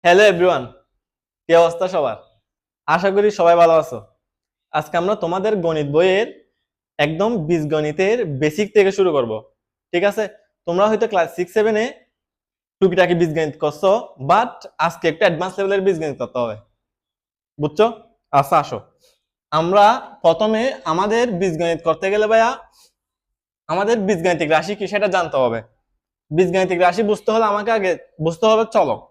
Hello everyone, কি অবস্থা সবার? আশা করি সবাই ভালো আছো। আজকে আমরা তোমাদের গণিত বইয়ের একদম বীজগণিতের বেসিক থেকে শুরু করব। ঠিক আছে? তোমরা হয়তো ক্লাস 6-7 এ টুকিটাকি বীজগণিত করছো, বাট আজকে একটু অ্যাডভান্স লেভেলের বীজগণিত করতে হবে। বুঝছো? আচ্ছা, আসো। আমরা প্রথমে আমাদের বীজগণিত করতে গেলে ভাইয়া আমাদের বীজগাণিতিক রাশি কি সেটা জানতে হবে। বীজগাণিতিক রাশি বুঝতে হলে আমাকে আগে বুঝতে হবে চলক।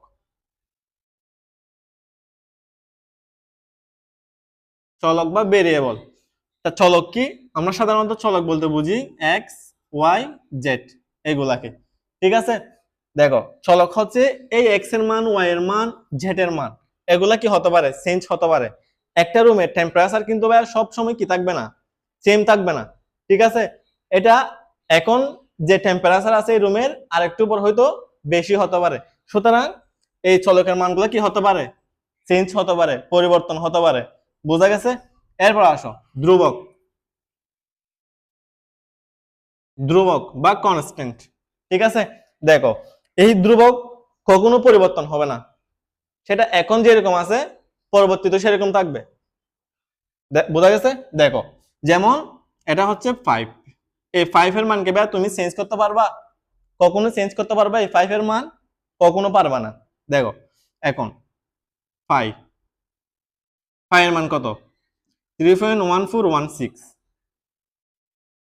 চলক বা ভেরিয়েবল। তা চলক কি? আমরা সাধারণত চলক বলতে বুঝি এক্স, ওয়াই, জেড এগুলাকে। ঠিক আছে? দেখো, চলক হচ্ছে এই এক্স এর মান, ওয়াই এর মান, জেড এর মান। এগুলা কি হতে পারে? চেঞ্জ হতে পারে। একটা রুমের টেম্পারেচার কিন্তু ভাই সব সময় কি থাকবে না, সেম থাকবে না। ঠিক আছে? এটা এখন যে টেম্পারেচার আছে এই রুমের আরেকটু পর হয়তো বেশি হতে পারে। সুতরাং এই চলকের মানগুলো কি হতে পারে? চেঞ্জ হতে পারে, পরিবর্তন হতে পারে। বোঝা গেছে? এরপর আসো ধ্রুবক। ধ্রুবক বা কনস্ট্যান্ট। ঠিক আছে? দেখো, এই ধ্রুবক কখনো পরিবর্তন হবে না। সেটা এখন যেরকম আছে পরবর্তীতে সেরকম থাকবে। বোঝা গেছে? দেখো, যেমন এটা হচ্ছে 5। এই 5 এর মানকে ভাই তুমি চেঞ্জ করতে পারবা? কখনো চেঞ্জ করতে পারবা এই 5 এর মান? কখনো পারবা না। দেখো, এখন 5 5 এর মান কত? 3.1416।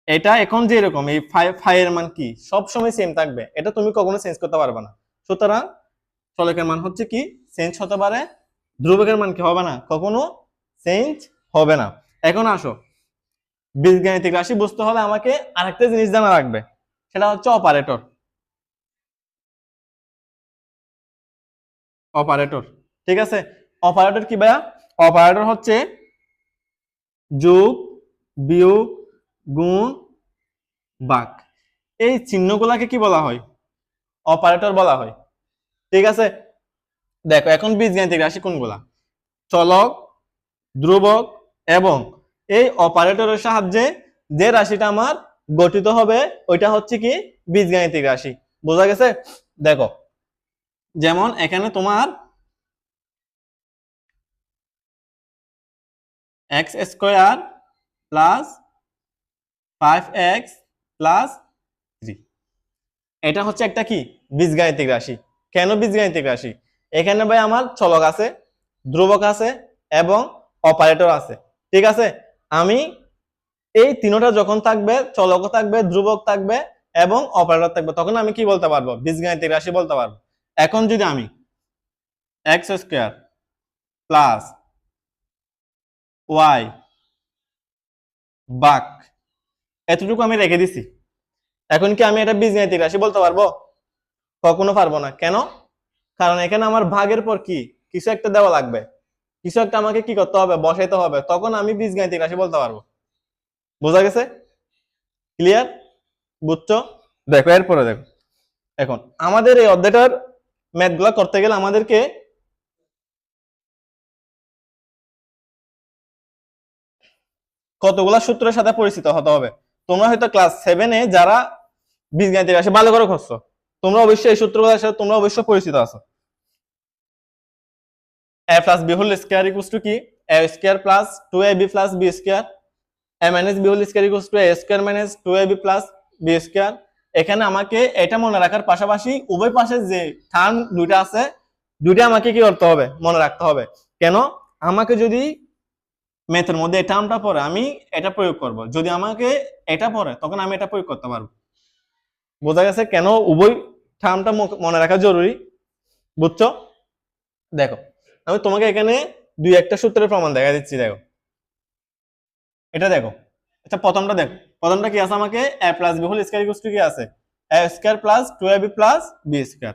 এটা এখন যে এরকম এই ফাই এর মান কি সব সময় সেম থাকবে, এটা তুমি কখনো চেঞ্জ করতে পারবে না। সুতরাং চলকের মান হচ্ছে কি চেঞ্জ হতে পারে, ধ্রুবকের মান কি হবে না, কখনো চেঞ্জ হবে না। এখন আসো, বীজগাণিতিক রাশি বুঝতে হলে আমাকে আরেকটা জিনিস জানা লাগবে, সেটা হচ্ছে অপারেটর। অপারেটর, ঠিক আছে? অপারেটর কি ভাইয়া? অপারেটর হচ্ছে যোগ, বিয়োগ, গুণ, ভাগ। এই চিহ্নগুলাকে কি বলা হয়? অপারেটর বলা হয়। ঠিক আছে? দেখো, এখন বীজগাণিতিক রাশি কোনগুলা? চলক, ধ্রুবক এবং এই অপারেটরের সাহায্যে যে রাশিটা আমার গঠিত হবে ওইটা হচ্ছে কি বীজগাণিতিক রাশি। বোঝা গেছে? দেখো, যেমন এখানে তোমার x square plus 5x plus 3, এটা হচ্ছে একটা কি বীজগাণিতিক রাশি। কেন বীজগাণিতিক রাশি? এখানে ভাই আমার চলক আছে, ধ্রুবক আছে এবং অপারেটর আছে। ঠিক আছে? আমি এই তিনটা যখন থাকবে, চলক থাকবে, ধ্রুবক থাকবে এবং অপারেটর থাকবে, তখন আমি কি বলতে পারবো? বীজগাণিতিক রাশি বলতে পারবো। এখন যদি আমি এক্স স্কোয়ার প্লাস ওয়াই বাক এতটুকু আমি রেখে দিছি, এখন কি আমি এটা বীজগাণিতিক রাশি বলতে পারবো? কখনো পারবো না। কেন? কারণ এখানে আমার ভাগের পর কি কিছু একটা দেওয়া লাগবে, কিছু একটা আমাকে কি করতে হবে? বসাইতে হবে, তখন আমি বীজগাণিতিক রাশি বলতে পারবো। বোঝা গেছে? ক্লিয়ার? বুঝছো? দেখো, এরপরে দেখো, এখন আমাদের এই অধ্যায়টার ম্যাথ গুলা করতে গেলে আমাদেরকে কতগুলা সূত্রের সাথে পরিচিত হতে হবে। তোমরা হয়তো ক্লাস 7-এ যারা বীজগাণিতিক রাশি ভালো করে করছো, তোমরা অবশ্যই এই সূত্রগুলোর সাথে তোমরা অবশ্যই পরিচিত আছো। a plus B whole square equals to কি? a square plus 2ab plus b square. a minus B whole square equals to a square minus 2ab plus b square. এখানে আমাকে এটা মনে রাখার পাশাপাশি উভয় পাশে যে টার্ম দুইটা আছে, দুইটা আমাকে কি করতে হবে? মনে রাখতে হবে। কেন? আমাকে যদি ম্যাথের মধ্যে এই টার্মটা পড়ে আমি এটা প্রয়োগ করব, যদি আমাকে এটা পড়ে তখন আমি এটা প্রয়োগ করতে পারবো। বোঝা গেছে কেন উভয় টার্মটা মনে রাখা জরুরি? বুঝছো? দেখো, আমি তোমাকে এখানে দুই একটা সূত্রের প্রমাণ দেখা দিচ্ছি। দেখো, এটা দেখো। আচ্ছা, প্রথমটা দেখো, প্রথমটা কি আছে? আমাকে a plus B whole square equals to কি আছে? a square plus 2ab plus b square.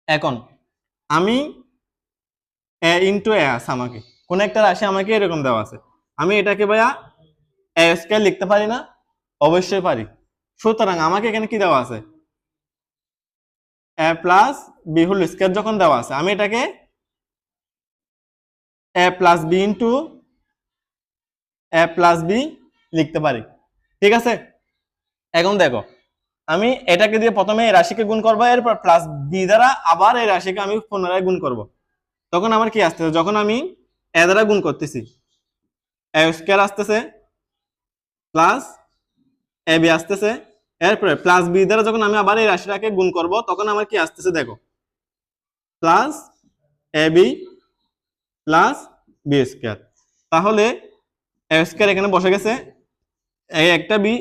এখন আমি a ইনটু a আছে, আমাকে কোন একটা রাশি আমাকে এরকম দেওয়া আছে, আমি এটাকে ভাইয়া a স্কয়ার লিখতে পারি না? অবশ্যই পারি। সুতরাং আমাকে এখানে কি দেওয়া আছে? a plus B whole square যখন দেওয়া আছে, আমি এটাকে a plus B into a plus b লিখতে পারি। ঠিক আছে? এখন দেখো, আমি এটাকে দিয়ে প্রথমে এই রাশিকে গুণ করবো, এরপর প্লাস বি দ্বারা আবার এই রাশিকে আমি পুনরায় গুণ করব। তখন আমার কি আসতেছে, যখন আমি এ দ্বারা গুণ করতেছি এ স্কয়ার আসতেছে প্লাস এ বি আসতেছে, এরপরে প্লাস বি দ্বারা যখন আমি আবার এই রাশিটাকে গুণ করব তখন আমার কি আসতেছে দেখো, plus A B plus B square. তাহলে এ স্কয়ার এখানে বসে গেছে, এই একটা বি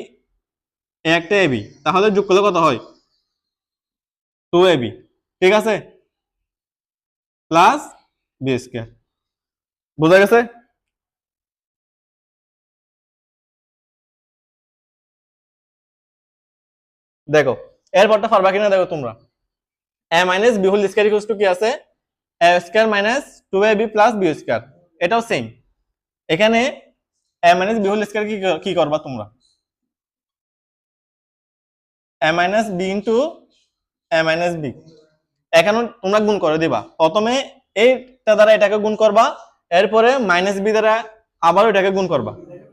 এই একটা এ বি, তাহলে যোগ করলে কত হয়, 2ab, ঠিক আছে, প্লাস বি স্কয়ার। বোঝা গেছে? দেখো এরপরটা পারবা কিনা দেখো তোমরা। a minus B whole square equals to কি আছে, a square minus 2ab plus B square. এটাও সেম। এখানে a minus B whole square কি করবা তোমরা, a minus b into a minus b, এখানে তোমরা গুণ করে দিবা। প্রথমে এইটা দ্বারা এটাকে গুণ করবা, এরপরে মাইনাস বি দ্বারা আবার এটাকে গুণ করবা।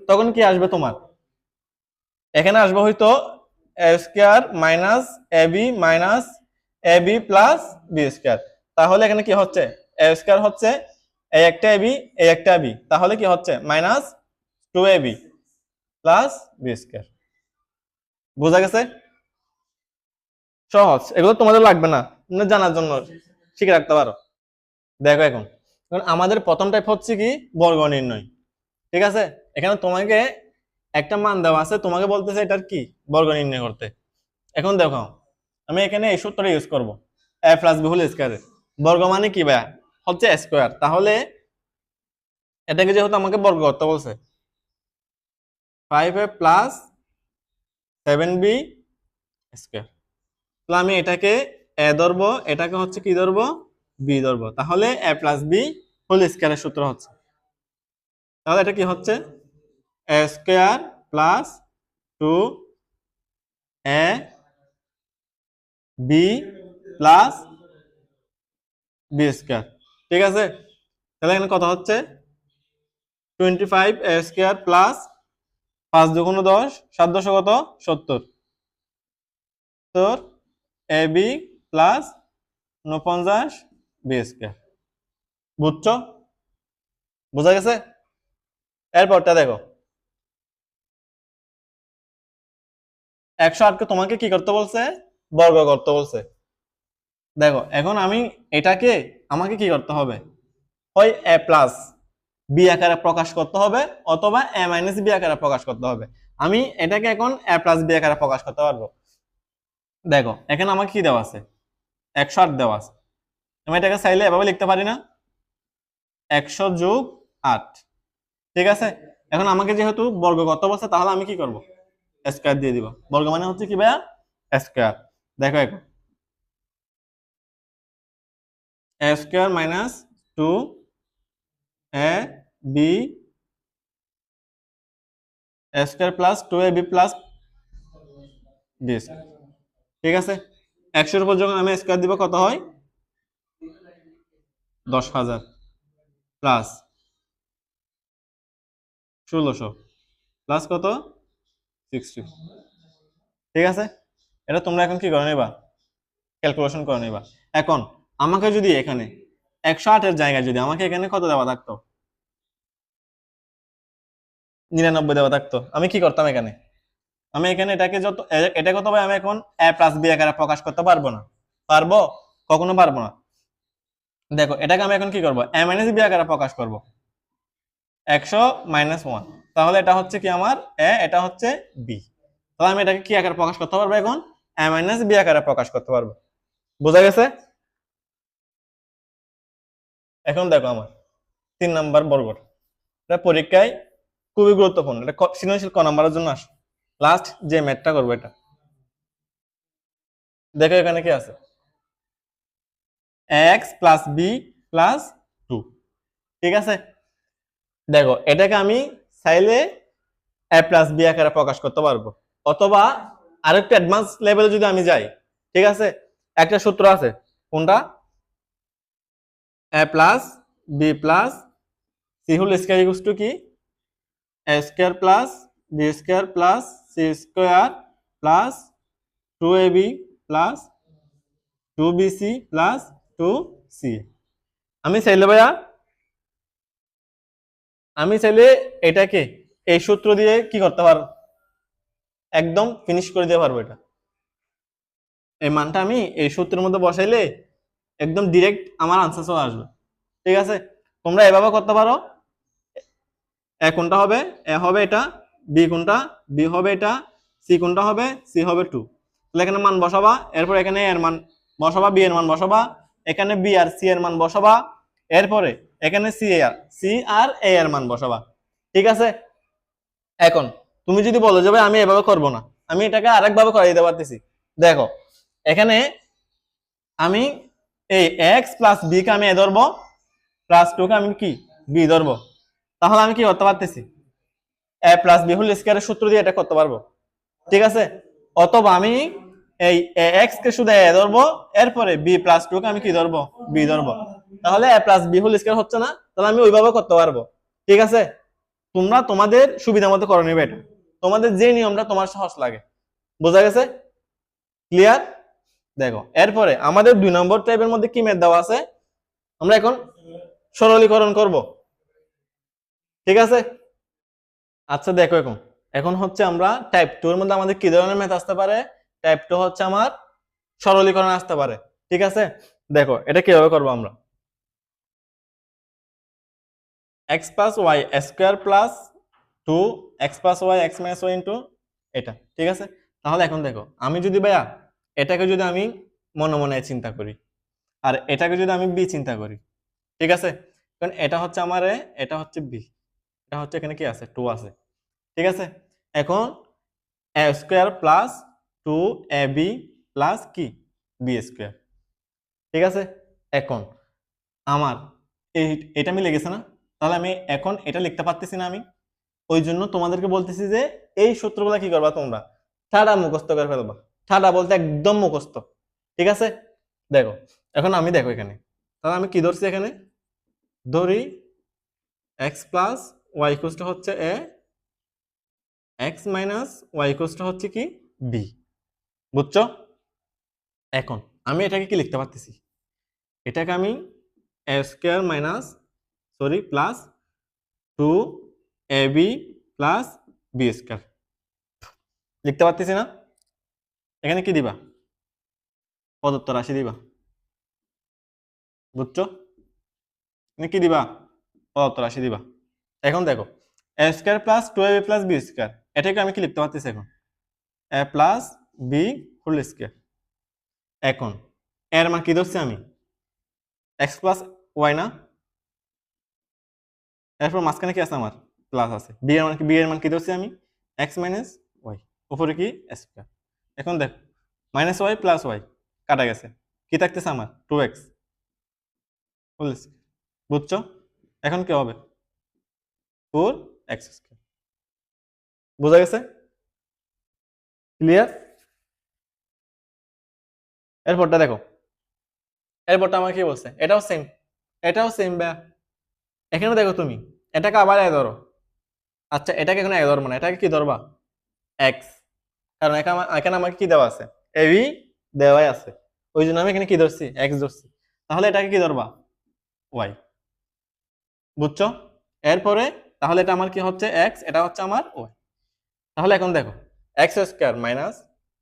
তখন কি আসবে তোমার, এখানে আসবে হয়তো এ square minus A B minus A B plus B square. তাহলে এখানে কি হচ্ছে, এ স্কয়ার হচ্ছে এই একটা এ বি এই একটা বি, তাহলে কি হচ্ছে minus 2ab plus B square. বোঝা গেছে? সহজ, এগুলো তোমাদের লাগবে না, তোমরা জানার জন্য শিখে রাখতে পারো। দেখো এখন আমাদের প্রথম টাইপ হচ্ছে কি বর্গ নির্ণয়, ঠিক আছে। এখানে তোমাকে একটা মান দেওয়া আছে, তোমাকে বলতেছে এটার কি বর্গ নির্ণয় করতে। এখন দেখো আমি এখানে এই সূত্রটা ইউজ করব, a plus B whole square. বর্গ মানে কি ভাইয়া, হচ্ছে স্কয়ার। তাহলে এটাকে যেহেতু আমাকে বর্গ করতে বলছে, 5a প্লাস 7b স্কয়ার, তাহলে আমি এটাকে a ধরবো, এটাকে হচ্ছে কি ধরবো, b ধরবো। তাহলে a প্লাস বি হোল স্কয়ারের সূত্র হচ্ছে, তাহলে এটা কি হচ্ছে a square plus 2a b plus B square, ঠিক আছে। তাহলে এখানে কত হচ্ছে 25 এ স্কয়ার প্লাস 5 দুগুণ 10, 7 10 কত 70, তোর A B plus 49 B square. বুঝছো? বোঝা গেছে? এরপরটা দেখো 108কে তোমাকে কি করতে বলছে, বর্গ করতে বলছে। দেখো এখন আমি এটাকে আমাকে কি করতে হবে, হয় এ প্লাস বি আকারে প্রকাশ করতে হবে অথবা এ মাইনাস বি আকারে প্রকাশ করতে হবে। আমি এটাকে এখন এ প্লাস বি আকারে প্রকাশ করতে পারবো। দেখো এখানে আমাকে কি দেওয়া আছে, 108 দেওয়া আছে। আমি এটাকে চাইলে এভাবে লিখতে পারি না, 100 যোগ 8, ঠিক আছে। এখন আমাকে যেহেতু বর্গ করতে বলছে তাহলে আমি কি করব, স্কয়ার দিয়ে দিব। বর্গ মানে হচ্ছে কি ভাইয়া, স্কয়ার। দেখো এখন A square minus 2 A B square plus 2ab plus B square, ঠিক আছে। 100 এর উপর যখন আমি স্কয়ার দিব কত হয়, 10,000 প্লাস 1600 প্লাস কত 60, ঠিক আছে। এটা তোমরা এখন কি করে নিবা, ক্যালকুলেশন করে নিবা। এখন আমাকে যদি এখানে 108 এর জায়গায় যদি আমাকে এখানে কত দেওয়া থাকতো, 99 দেওয়া থাকতো, আমি কি করতাম এখানে, আমি এখানে এটাকে যত এটা কত ভাই, আমি এখন a প্লাস বি আকারে প্রকাশ করতে পারবো না, পারবো, কখনো পারবো না। দেখো এটাকে আমি এখন কি করবো, a মাইনাস বি আকারে প্রকাশ করব, 100 মাইনাস 1, তাহলে এটা হচ্ছে কি আমার a, এটা হচ্ছে b। তাহলে আমি এটাকে কি আকারে প্রকাশ করতে পারবো, এখন a মাইনাস বি আকারে প্রকাশ করতে পারবো। বোঝা গেছে? এখন দেখো আমার 3 নাম্বার বর্গর, এটা পরীক্ষায় খুবই গুরুত্বপূর্ণ, এটা সৃজনশীল ক নাম্বারের জন্য আসে। লাস্ট যে ম্যাথটা করবো এটা দেখো, এখানে কি আছে, x প্লাস বি প্লাস 2, ঠিক আছে। দেখো এটাকে আমি চাইলে a প্লাস বি আকারে প্রকাশ করতে পারবো, অথবা আরেকটু অ্যাডভান্স লেভেলে যদি আমি যাই, ঠিক আছে, একটা সূত্র আছে, কোনটা, a plus b plus c whole square equals to কি, a square plus B square plus c square plus 2ab plus 2bc plus 2ca। আমি চাইলে ভাইয়া এটাকে এই সূত্র দিয়ে কি করতে পারবো, একদম ফিনিশ করে দিতে পারবো। এটা এই মানটা আমি এই সূত্রের মধ্যে বসাইলে একদম ডিরেক্ট আমার আনসার চলে আসবে। ঠিক আছে, তোমরা এভাবে করতে পারো। এ কোনটা হবে, এ হবে এটা, বি কোনটা, বি হবে এটা, সি কোনটা হবে, সি হবে 2। তাহলে এখানে মান বসাবা, এরপর এখানে এর মান বসাবা, বি এর মান বসাবা, এখানে বি আর সি এর মান বসাবা, এরপরে এখানে সি আর এ এর মান বসাবা। ঠিক আছে, এখন তুমি যদি বলো যে ভাই আমি এভাবে করব না, আমি এটাকে আরেকভাবে করে দিতে পারতেছি। দেখো এখানে আমি এই এক্স প্লাস বি কে আমি এ ধরবো, প্লাস 2 কে আমি কি বি ধরবো। তাহলে আমি কি করতে পারতেছি, এ প্লাস বি হোল স্কয়ারের সূত্র দিয়ে এটা করতে পারবো। ঠিক আছে, অথবা আমি এই এক্স কে শুধু এ ধরবো, এরপরে বি প্লাস 2 কে আমি কি ধরবো, বি ধরবো। তাহলে এ প্লাস বি হোল স্কয়ার হচ্ছে না, তাহলে আমি ওইভাবে করতে পারবো। ঠিক আছে, তোমরা তোমাদের সুবিধা মতো করে নিবে, এটা তোমাদের যে নিয়মটা তোমার সহজ লাগে। বোঝা গেছে? ক্লিয়ার? দেখো এরপরে আমাদের 2 নম্বর টাইপের মধ্যে কি ম্যাথ দেওয়া আছে, আমরা এখন সরলীকরণ করব। ঠিক আছে, আচ্ছা দেখো এখন এখন হচ্ছে আমরা টাইপ 2 এর মধ্যে আমাদের কি ধরনের ম্যাথ আসতে পারে। টাইপ 2 হচ্ছে আমার সরলীকরণ আসতে পারে। ঠিক আছে, দেখো এটা কিভাবে করব আমরা। x plus y square plus 2x plus y x minus y into এটা। ঠিক আছে, তাহলে এখন দেখো আমি যদি ভাইয়া এটাকে যদি আমি মনে মনে চিন্তা করি, আর এটাকে যদি আমি বি চিন্তা করি। ঠিক আছে, কারণ এটা হচ্ছে আমার এ, এটা হচ্ছে বি, এটা হচ্ছে এখানে কি আছে 2 আছে। ঠিক আছে, এখন a square plus 2ab plus কি বি স্কয়ার। ঠিক আছে, এখন আমার এটা মিলে গেছে না, তাহলে আমি এখন এটা লিখতে পারতেছি না আমি। ওই জন্য তোমাদেরকে বলতেছি যে এই সূত্রগুলো কি করবা, তোমরা ঠাডা মুখস্থ করে ফেলবা। ঠাডা বলতে একদম মুখস্থ। ঠিক আছে, দেখো এখন আমি দেখো এখানে, তাহলে আমি কি ধরছি এখানে, ধরি X plus Y equal to হচ্ছে A, X minus Y equal to হচ্ছে কি বি। বুঝছো? এখন আমি এটাকে কি লিখতে পারতেছি, এটাকে আমি A square minus sorry plus 2ab plus B square লিখতে পারতেছি না। এখানে কি দিবা, প্রদত্ত রাশি দিবা। বুঝছো? এখানে কি দিবা, প্রদত্ত রাশি দিবা। এখন দেখো A square plus 2ab plus B square, এটাকে আমি কি লিখতে পারতেছি এখন, A plus B whole square. এখন এর মান কি ধরছি আমি, এক্স প্লাস ওয়াই না, এরপর মাঝখানে কি আছে আমার প্লাস আছে, বি এর মান কি ধরছি আমি, এক্স মাইনাস ওয়াই, উপরে কি স্কয়ার। এখন দেখো মাইনাস ওয়াই প্লাস ওয়াই কাটা গেছে, কি থাকতেছে আমার 2x হোল স্কয়ার। বুঝছো? এখন কি হবে 4x স্কয়ার। বোঝা গেছে? ক্লিয়ার? এরপরটা দেখো, এরপরটা আমার কি বলছে, এটাও সেম ব্যা। এখানে দেখো তুমি এটাকে আবার এ ধরো, আচ্ছা এটাকে এখানে এ ধরবো না, এটাকে কি ধরবা এক্স, কারণ এখানে আমাকে কি দেওয়া আছে, এবি দেওয়াই আছে, ওই জন্য আমি এখানে কি ধরছি এক্স ধরছি। তাহলে এটাকে কি ধরবা ওয়াই। বুঝছো? এরপরে তাহলে এটা আমার কি হচ্ছে এক্স, এটা হচ্ছে আমার ওয়াই। তাহলে এখন দেখো x square minus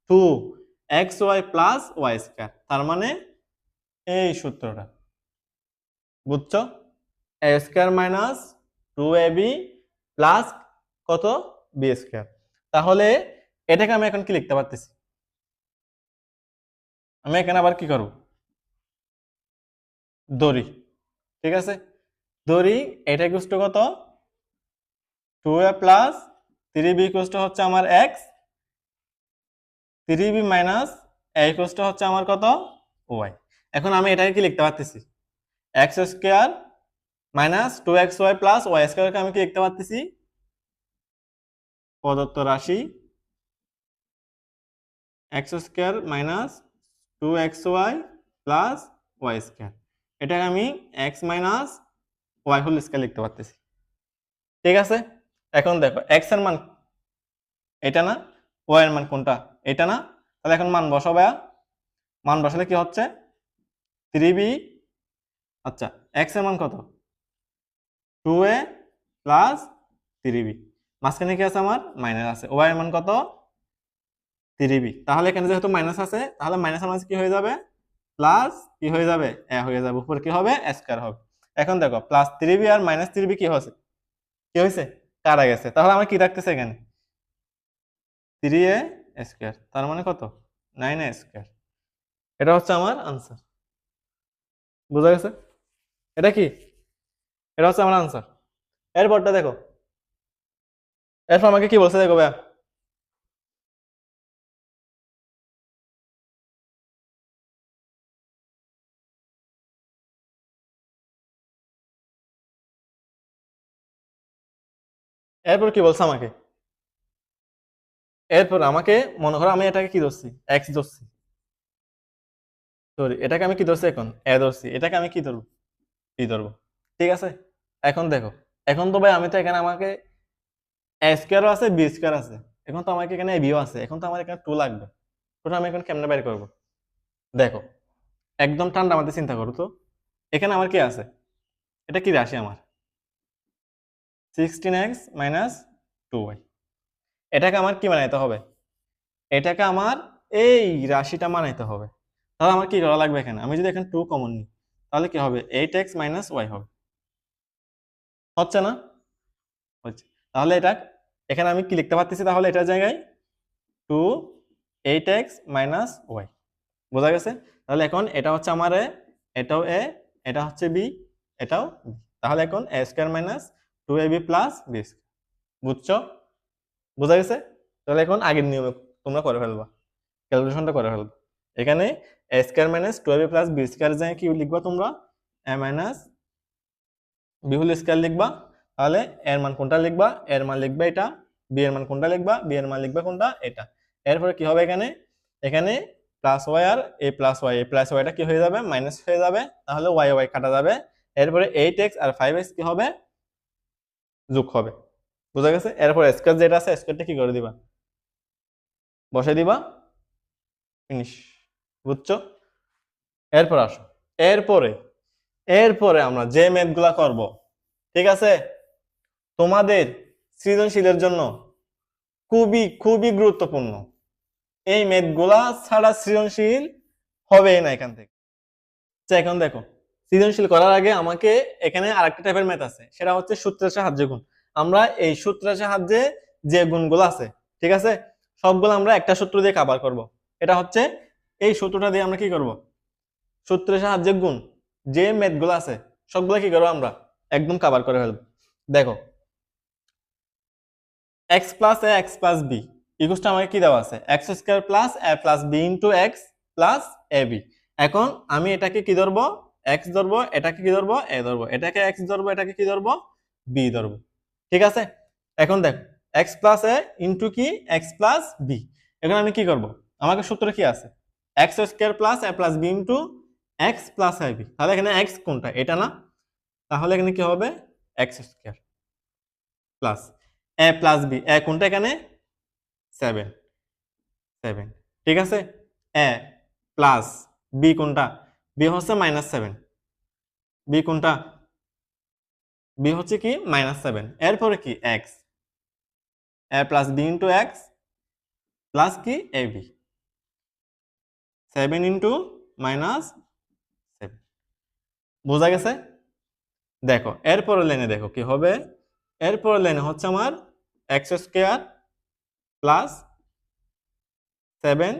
2xy plus y square, তার মানে এই সূত্রটা। বুঝছো? A square minus 2ab plus কত বি স্কয়ার। তাহলে এটাকে আমি এখন কি লিখতে পারতেছি, আমি এখানে আবার কি করব, দড়ি। ঠিক আছে, দড়ি এটা ইকুয়াল টু কত 2a plus 3b equal to হচ্ছে আমার x, 3b minus a equal to হচ্ছে আমার কত y। এখন আমি এটাকে কি লিখতে পারতেছি, x square minus 2xy plus y স্কয়ারকে আমি কি লিখতে পারতেছি, প্রদত্ত রাশি x square minus 2xy plus y square, এটাকে আমি x minus y whole square লিখতে পারতেছি। ঠিক আছে, এখন দেখো x এর মান এটা না, y এর মান কোনটা এটা না, তাহলে এখন মান বসাও ভাইয়া, মান বসালে কি হচ্ছে 3b, আচ্ছা x এর মান কত 2a প্লাস 3b, মাঝখানে কি আছে আমার মাইনাস আছে, y এর মান কত 3b, তাহলে এখানে যেহেতু মাইনাস আছে তাহলে মাইনাসের মাঝে কি হয়ে যাবে প্লাস কি হয়ে যাবে এ হয়ে যাবে, উপরে কি হবে স্কয়ার হবে। এখন দেখো প্লাস 3b আর মাইনাস 3b কি হয়েছে কাটা গেছে, তাহলে আমার কি রাখতেছে এখানে 3a স্কয়ার, তার মানে কত 9a স্কয়ার। এটা হচ্ছে আমার আনসার, বুঝা গেছে? এটা কি, এটা হচ্ছে আমার আনসার। এরপরটা দেখো, এরপর আমাকে কি বলছে দেখো ভাইয়া, এরপর কি বলছে আমাকে, এরপর আমাকে মনে করো আমি এটাকে কি ধরছি এক্স ধরছি, সরি এটাকে আমি কি ধরছি এখন এ ধরছি, এটাকে আমি কি ধরবো বি ধরবো, ঠিক আছে? এখন দেখো, এখন তো ভাই আমি তো এখানে আমাকে এ স্কয়ারও আছে বি স্কয়ার আছে, এখন তো আমাকে এখানে বিও আছে, এখন তো আমার এখানে 2 লাগবে, ওটা আমি এখন কেমনে বের করবো? দেখো একদম ঠান্ডা মাথায় চিন্তা করো তো, এখানে আমার কি আছে, এটা কি রাশি আমার 16x মাইনাস 2y, এটাকে আমার কি বানাইতে হবে, এটাকে আমার এই রাশিটা বানাইতে হবে, তাহলে আমার কি করা লাগবে এখানে, আমি যদি এখানে 2 কমন নিই তাহলে কি হবে 8x মাইনাস y হবে, হচ্ছে না? হচ্ছে। তাহলে এটা এখানে আমি কি লিখতে পারতেছি, তাহলে এটার জায়গায় 2 8x মাইনাস y, বোঝা গেছে? তাহলে এখন এটা হচ্ছে আমার এ, এটাও এ, এটা হচ্ছে বি, এটাও বি, তাহলে এখন a square minus 2ab plus b, বুঝছো? বোঝা গেছে? তাহলে এখন আগের নিয়মে তোমরা করে ফেলবা, ক্যালকুলেশনটা করে ফেলবা। এখানে a square minus 2ab plus B square জায়গায় কি লিখবা তোমরা a minus B whole square লিখবা, তাহলে এর মান কোনটা লিখবা, এর মান লিখবে এটা, বি এর মান কোনটা লিখবা, বি এর মান লিখবে কোনটা এটা। এরপরে কি হবে এখানে, এখানে প্লাস ওয়াই আর এ প্লাস ওয়াই, এ প্লাস ওয়াইটা কি হয়ে যাবে মাইনাস হয়ে যাবে, তাহলে ওয়াই ওয়াই কাটা যাবে, এরপরে 8x আর 5x কি হবে যোগ হবে, বুঝা গেছে? এরপর স্কয়ার যেটা আছে স্কয়ারটা কি করে দিবা বসাই দিবা, ফিনিশ, বুঝছো? এরপর আসো, এরপরে এরপরে আমরা যে ম্যাথগুলা করব, ঠিক আছে, তোমাদের সৃজনশীলের জন্য খুবই খুবই গুরুত্বপূর্ণ, এই ম্যাথগুলা ছাড়া সৃজনশীল হবে না এখান থেকে। এখন দেখো সৃজনশীল করার আগে আমাকে এখানে আরেকটা টাইপের ম্যাথ আছে, সেটা হচ্ছে সূত্রের সাহায্যে গুণ। আমরা এই সূত্রের সাহায্যে যে গুণগুলো আছে, ঠিক আছে, সবগুলো আমরা একটা সূত্র দিয়ে কভার করব। এটা হচ্ছে এই সূত্রটা দিয়ে আমরা কি করব, সূত্রের সাহায্যে গুণ যে ম্যাথগুলো আছে সবগুলো কি করবো আমরা একদম কভার করে ফেলবো। দেখো x plus A X plus B equals to আমাকে কি দেওয়া আছে x square plus A plus B into X plus A B. এখন আমি এটাকে কি ধরবো এক্স ধরবো, এটাকে কি ধরবো এ ধরবো, এটাকে এক্স ধরবো, এটাকে কি ধরবো বি ধরবো, ঠিক আছে? এখন দেখ এক্স প্লাস এ ইন্টু কি এক্স প্লাস বি, এখন আমি কি করব, আমাকে সূত্র কি আছে x square plus A plus B into X plus A B, তাহলে এখানে এক্স কোনটা এটা না, তাহলে এখানে কি হবে এক্স স্কয়ার প্লাস এ প্লাস বি, এ কোনটা এখানে 7 7, ঠিক আছে, এ প্লাস বি কোনটা, বি হচ্ছে -7, বি কোনটা, বি হচ্ছে কি -7, এরপরে কি X, A plus B into X plus কি এ বি, 7 ইন্টু -7, বোঝা গেছে? দেখো এরপরে লাইনে দেখো কি হবে, এরপরে লাইনে হচ্ছে আমার এক্স স্কয়ার প্লাস 7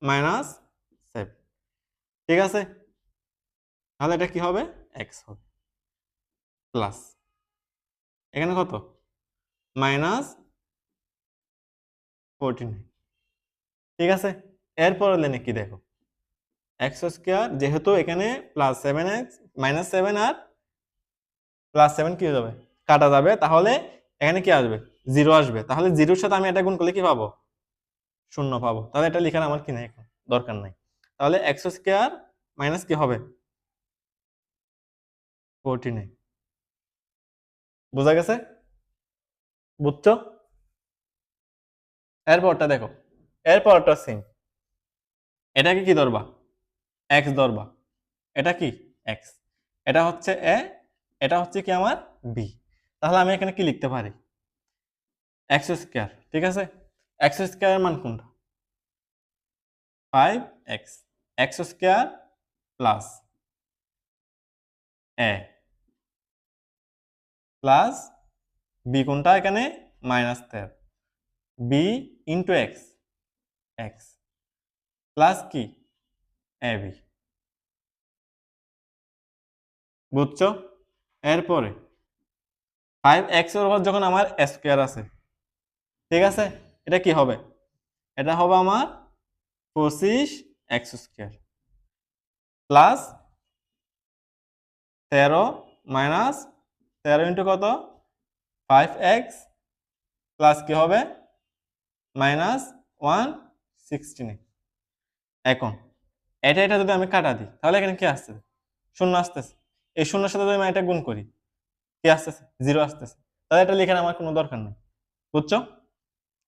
-7, ঠিক আছে, তাহলে এটা কি হবে এক্স হবে প্লাস এখানে কত -49, ঠিক আছে। এরপর লেনে কি দেখো এক্স স্কয়ার, যেহেতু এখানে +7x -7 আর +7 কি হয়ে যাবে কাটা যাবে, তাহলে এখানে কি আসবে 0 আসবে, তাহলে 0-র সাথে আমি এটা গুণ করলে কি পাবো 0 পাবো, তাহলে এটা লেখার আমার কি নাই এখন দরকার নাই, তাহলে এক্স স্কয়ার মাইনাস কি হবে 49, বোঝা গেছে? বুঝছো? এরপরটা দেখো এরপরটা সেম, এটাকে কি ধরবা, এক্স ধরবা, এটা কি এক্স, এটা হচ্ছে এ, এটা হচ্ছে কি আমার বি। তাহলে আমি এখানে কি লিখতে পারি, এক্স স্কোয়ার, ঠিক আছে। এক্স স্কোয়ারের মান কোনটা, 5x, এক্স স্কোয়ার প্লাস এ প্লাস বি কোনটা এখানে -13, b into x, x plus কি এ বি, বুঝছো। এরপরে 5x এর উপর যখন আমার স্কোয়ার আছে, ঠিক আছে, এটা কি হবে, এটা হবে আমার 25x square plus 13 minus 13 into কত 5x প্লাস কি হবে -116। এখন এটা এটা যদি আমি কাটা দিই তাহলে এখানে কি আসতেছে, শূন্য আসতেছে। এই শূন্যের সাথে যদি আমি এটা গুণ করি কি আসতেছে, 0 আসতেছে। তাহলে এটা লেখার আমার কোনো দরকার নেই, বুঝছো।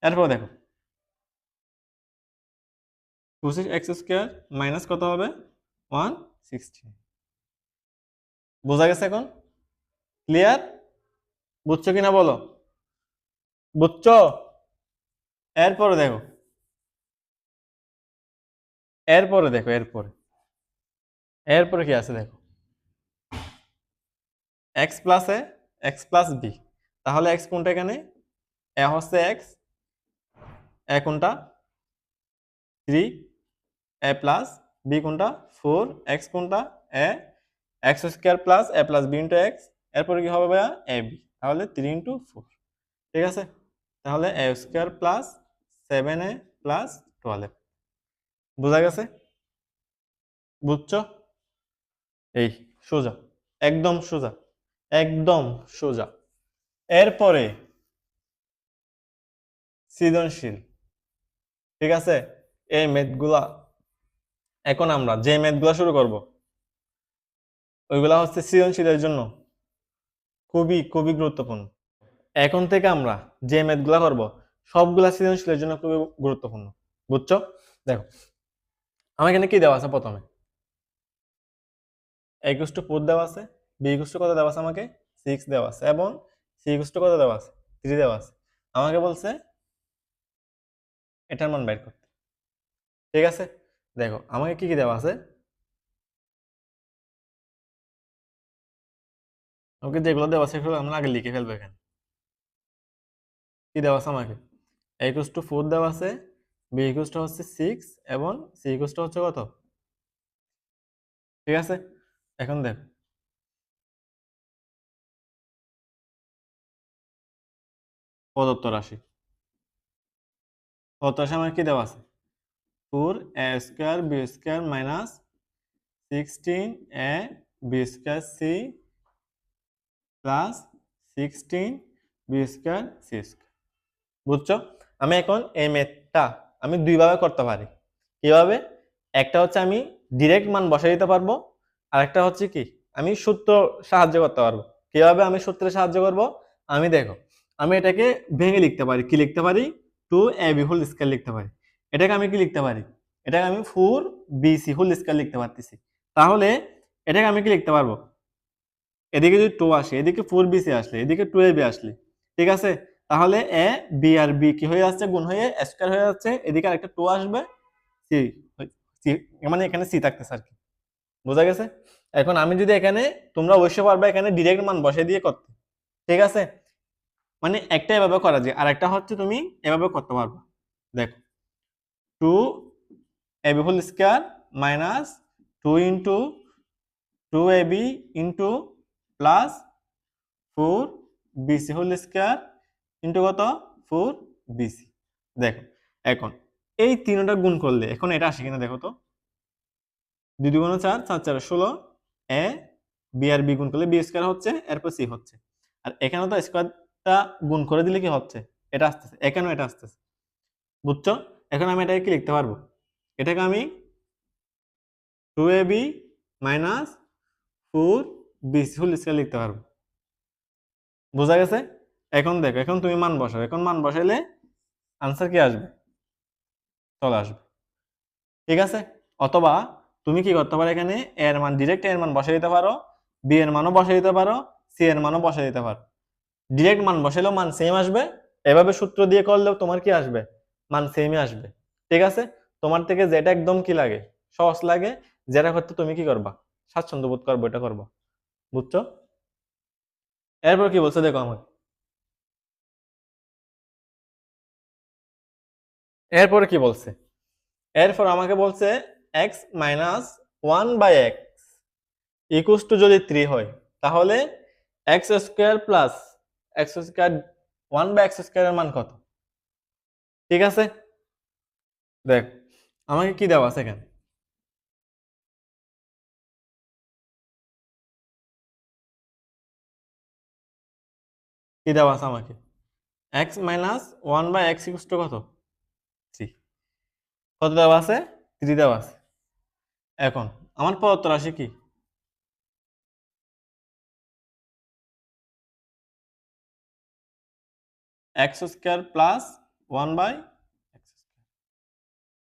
এরপর দেখো 25x স্কোয়ার মাইনাস কত হবে 116, বোঝা গেছে এখন, ক্লিয়ার, বুঝছো কিনা বলো, বুঝছো। এরপরে দেখো, এরপরে দেখো, এরপরে কি আছে দেখো, x plus A, X plus B. তাহলে এক্স কোনটা এখানে, এ হচ্ছে এক্স, এ কোনটা 3, এ প্লাস বি কোনটা 4, এক্স কোনটা এ, এক্স স্কোয়ার প্লাস এ প্লাস বি ইন্টু এক্স। এরপরে কি হবে ভাইয়া এ বি, তাহলে 3 ইন্টু 4, ঠিক আছে। তাহলে এ স্কোয়ার প্লাস 7a প্লাস 12, বোঝা গেছে, বুঝছো। এই সোজা, একদম সোজা, একদম সোজা। এরপরে সৃজনশীল, ঠিক আছে। এই ম্যাথগুলা এখন আমরা যে ম্যাথগুলা শুরু করব ওইগুলা হচ্ছে সৃজনশীলের জন্য খুবই খুবই গুরুত্বপূর্ণ। এখন থেকে আমরা যে ম্যাথগুলা করব সবগুলা সৃজনশীলের জন্য খুবই গুরুত্বপূর্ণ, বুঝছো। দেখো আমার এখানে কি দেওয়া আছে, প্রথমে a = 4 দেওয়া আছে, b = কত দেওয়া আছে, আমাকে 6 দেওয়া আছে, এবং c = কত দেওয়া আছে 3 দেওয়া আছে। আমাকে বলছে এটার মান বের করতে, ঠিক আছে। দেখো আমাকে কি কি দেওয়া আছে, আমাকে যেগুলো দেওয়া আছে সেগুলো আমরা আগে লিখে ফেলবো। এখানে কি দেওয়া আছে, আমাকে a = 4 দেওয়া আছে, b হচ্ছে 6 এবং c হচ্ছে কত, ঠিক আছে। এখন দেখো প্রদত্ত রাশি, প্রদত্ত রাশি আমার কি দেওয়া আছে, 4a square b square minus 16a b square c plus 16b square c square, বুঝছো। আমি এখন এই ম্যাথটা আমি দুইভাবে করতে পারি, কিভাবে, একটা হচ্ছে আমি ডিরেক্ট মান বসাই দিতে পারবো, আর একটা হচ্ছে কি আমি সূত্র সাহায্য করতে পারবো। কিভাবে আমি সূত্রে সাহায্য করব, আমি দেখো আমি এটাকে ভেঙে লিখতে পারি, কি লিখতে পারি 2ab হোল স্কয়ার লিখতে পারি। এটাকে আমি কি লিখতে পারি, এটাকে আমি 4bc হোল স্কয়ার লিখতে পারতেছি। তাহলে এটাকে আমি কি লিখতে পারবো, এদিকে যদি 2 আসে, এদিকে 4bc আসলে, এদিকে 2ab আসলে, ঠিক আছে। তাহলে এ বি আর বি কি হয়ে যাচ্ছে, গুণ হয়ে স্কয়ার হয়ে যাচ্ছে, এদিকে আরেকটা 2 আসবে, সি সি, মানে এখানে সি থাকতেছে আর কি, বোঝা গেছে। এখন আমি যদি এখানে, তোমরা অবশ্যই পারবে এখানে ডিরেক্ট মান বসে দিয়ে করতে, ঠিক আছে। মানে একটা এভাবে করা যায়, আর একটা হচ্ছে তুমি এভাবে করতে পারবে। দেখো 2ab whole square minus 2 into 2ab into plus 4bc whole square into কত 4bc। দেখো এখন এই তিনটা গুণ করলে এখন এটা আসে কিনা দেখো তো, 2 2 4, 4 4 16, এ বি আর বি গুণ করলে বি স্কয়ার হচ্ছে, এরপর সি হচ্ছে। আর এখানে তো স্কয়ারটা গুণ করে দিলে কি হচ্ছে, এটা আসতেছে, এখানেও এটা আসতেছে, বুঝছো। এখন আমি এটাকে কি লিখতে পারবো, এটাকে আমি 2ab minus 4bc whole square লিখতে পারবো, বোঝা গেছে। এখন দেখো এখন তুমি মান বসাও, এখন মান বসাইলে আনসার কি আসবে, চলে আসবে, ঠিক আছে। অথবা তুমি কি করতে পারো, এখানে এর মান ডিরেক্ট এর মান বসে দিতে পারো, বি এর মানও বসে দিতে পারো, সি এর মানও বসে দিতে পারো। ডিরেক্ট মান বসাইলেও মান সেম আসবে, এভাবে সূত্র দিয়ে করলেও তোমার কি আসবে, মান সেমই আসবে, ঠিক আছে। তোমার থেকে যেটা একদম কি লাগে, সহজ লাগে, যেটা করতে তুমি কি করবা, স্বাচ্ছন্দ্য বোধ করবো, এটা করবা, বুঝছো। এরপর কি বলছে দেখো আমাকে, এরপরে কি বলছে, এরপর আমাকে বলছে x minus one by x equals to যদি 3 হয়, তাহলে x square plus x square one by x স্কোয়ারের মান কত, ঠিক আছে। দেখ আমাকে কি দেওয়া আছে এখানে, কি দেওয়া আছে আমাকে, x minus one by x equals to কত, 3, কত দেওয়া আছে, 3 দেওয়া আছে। এখন আমার প্রদত্ত রাশি কি, x square plus one by x,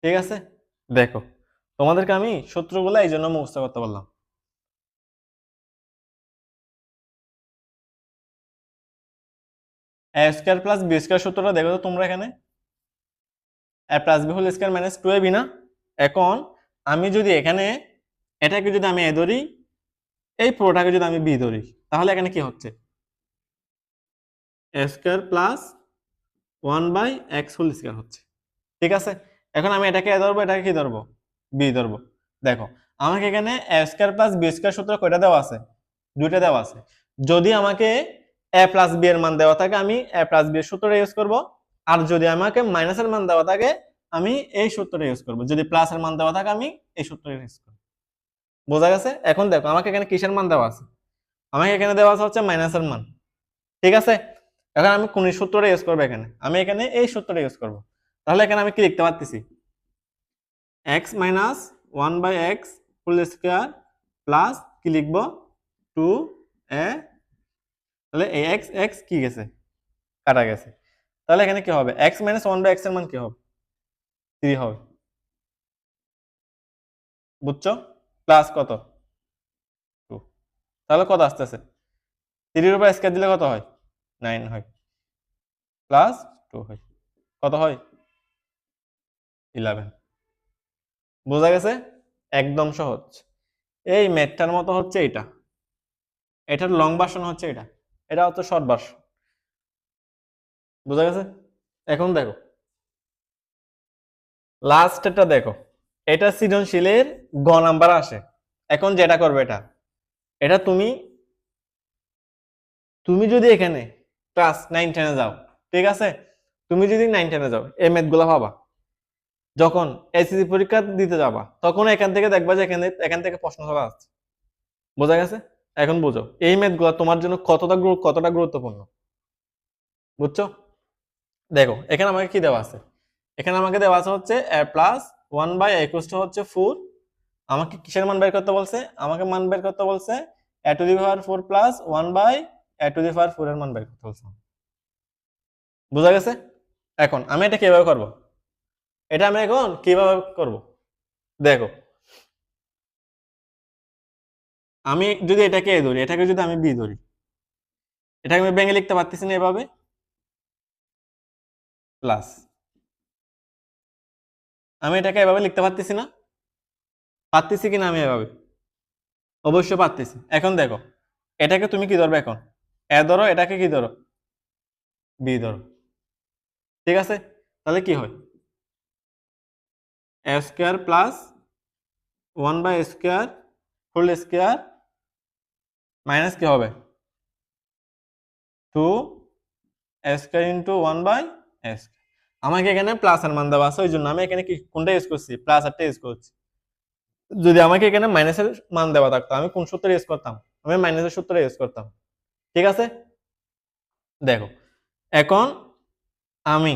ঠিক আছে। দেখো তোমাদেরকে আমি সূত্রগুলো এই জন্য মুখস্থ করতে বললাম। A square plus B square সূত্রটা দেখো তো তোমরা, এখানে A plus B whole square minus 2ab না। এখন আমি যদি এখানে এটাকে যদি আমি এ ধরি, এই পুরোটাকে যদি আমি বি ধরি, তাহলে এখানে কি হচ্ছে, A square plus one by x whole square হচ্ছে, ঠিক আছে। এখন আমি এটাকে এ ধরবো, এটাকে কি ধরবো, বি ধরবো। দেখো আমাকে এখানে এ স্কোয়ার প্লাস বি স্কোয়ার সূত্র কয়টা দেওয়া আছে, দুইটা দেওয়া আছে। যদি আমাকে এ প্লাস বি এর মান দেওয়া থাকে, আমি এ প্লাস বি এর সূত্রটা ইউজ করব। আর যদি আমাকে মাইনাসের মান দেওয়া থাকে, আমি এই সূত্রটা ইউজ করব। যদি প্লাসের মান দেওয়া থাকে, আমি এই সূত্রটা ইউজ করব। বোঝা গেছে। এখন দেখো আমাকে এখানে কিসের মান দেওয়া আছে, আমাকে এখানে দেওয়া আছে হচ্ছে মাইনাসের মান, ঠিক আছে। এখন আমি কোন সূত্রটা ইউজ করবো, এখানে আমি এখানে এই সূত্রটা ইউজ করব। তাহলে এখানে আমি কি লিখতে পারতেছি, x minus one by x whole square plus কি লিখবো, 2a, তাহলে এই এক্স এক্স কি গেছে, কাটা গেছে। তাহলে এখানে কি হবে, x minus one by x এর মান কি হবে, 3 হবে, বুঝছো। প্লাস কত, 2, তাহলে কত আসতেছে, 3 এর উপর স্কয়ার দিলে কত হয়, 9 হয়, প্লাস 2 হয়, কত হয়, 11। বোঝা গেছে, একদম সহজ। এই ম্যাথটার মতো হচ্ছে এটা, এটার লং ভার্সন হচ্ছে এটা, এটা হচ্ছে শর্ট ভার্সন। বোঝা গেছে। এখন দেখো লাস্টটা দেখো, এটা সৃজনশীলের গ নাম্বার আসে। এখন যেটা করবে, এটা এটা তুমি তুমি যদি এখানে ক্লাস 9-10-এ যাও, ঠিক আছে, তুমি যদি 9-10-এ যাও, এই ম্যাথ গুলা পাবা। যখন এসএসসি পরীক্ষা দিতে যাবা, তখন এখান থেকে দেখবা যে এখান থেকে প্রশ্ন চলে আসছে। বোঝা গেছে। এখন বুঝো এই ম্যাথ গুলা তোমার জন্য কতটা গুরুত্বপূর্ণ, বুঝছো। দেখো এখানে আমাকে কি দেওয়া আছে, এখানে আমাকে দেওয়া আছে হচ্ছে a plus one by a equals to হচ্ছে 4। আমাকে কিসের মান বের করতে বলছে, আমাকে মান বের করতে বলছে a to the power 4 plus 1 by a to the power 4 এর মান বের করতে বলছে। বোঝা গেছে। এখন আমি এটা কিভাবে করব, এটা আমি এখন কিভাবে করব, দেখো আমি যদি এটাকে এ ধরি, এটাকে যদি আমি বি ধরি, এটাকে আমি ভেঙে লিখতে পারতেছি না এভাবে, প্লাস আমি এটাকে এভাবে লিখতে পারতেছি না, পারতেছি কিনা আমি এভাবে, অবশ্যই পারতেছি। এখন দেখো এটাকে তুমি কি ধরবে, এখন এ ধরো, এটাকে কি ধরো, বি ধরো, ঠিক আছে। তাহলে কি হয়, A square plus one by square whole square minus কি হবে, 2 A square into 1 by A square. আমাকে এখানে প্লাস এর মান দেওয়া আছে, ওই জন্য আমি এখানে কি কোনটা ইউজ করছি, প্লাস আরটা ইউজ করছি। যদি আমাকে এখানে মাইনাসের মান দেওয়া থাকতো, আমি কোন সূত্র ইউজ করতাম, আমি মাইনাসের সূত্র ইউজ করতাম, ঠিক আছে। দেখো এখন আমি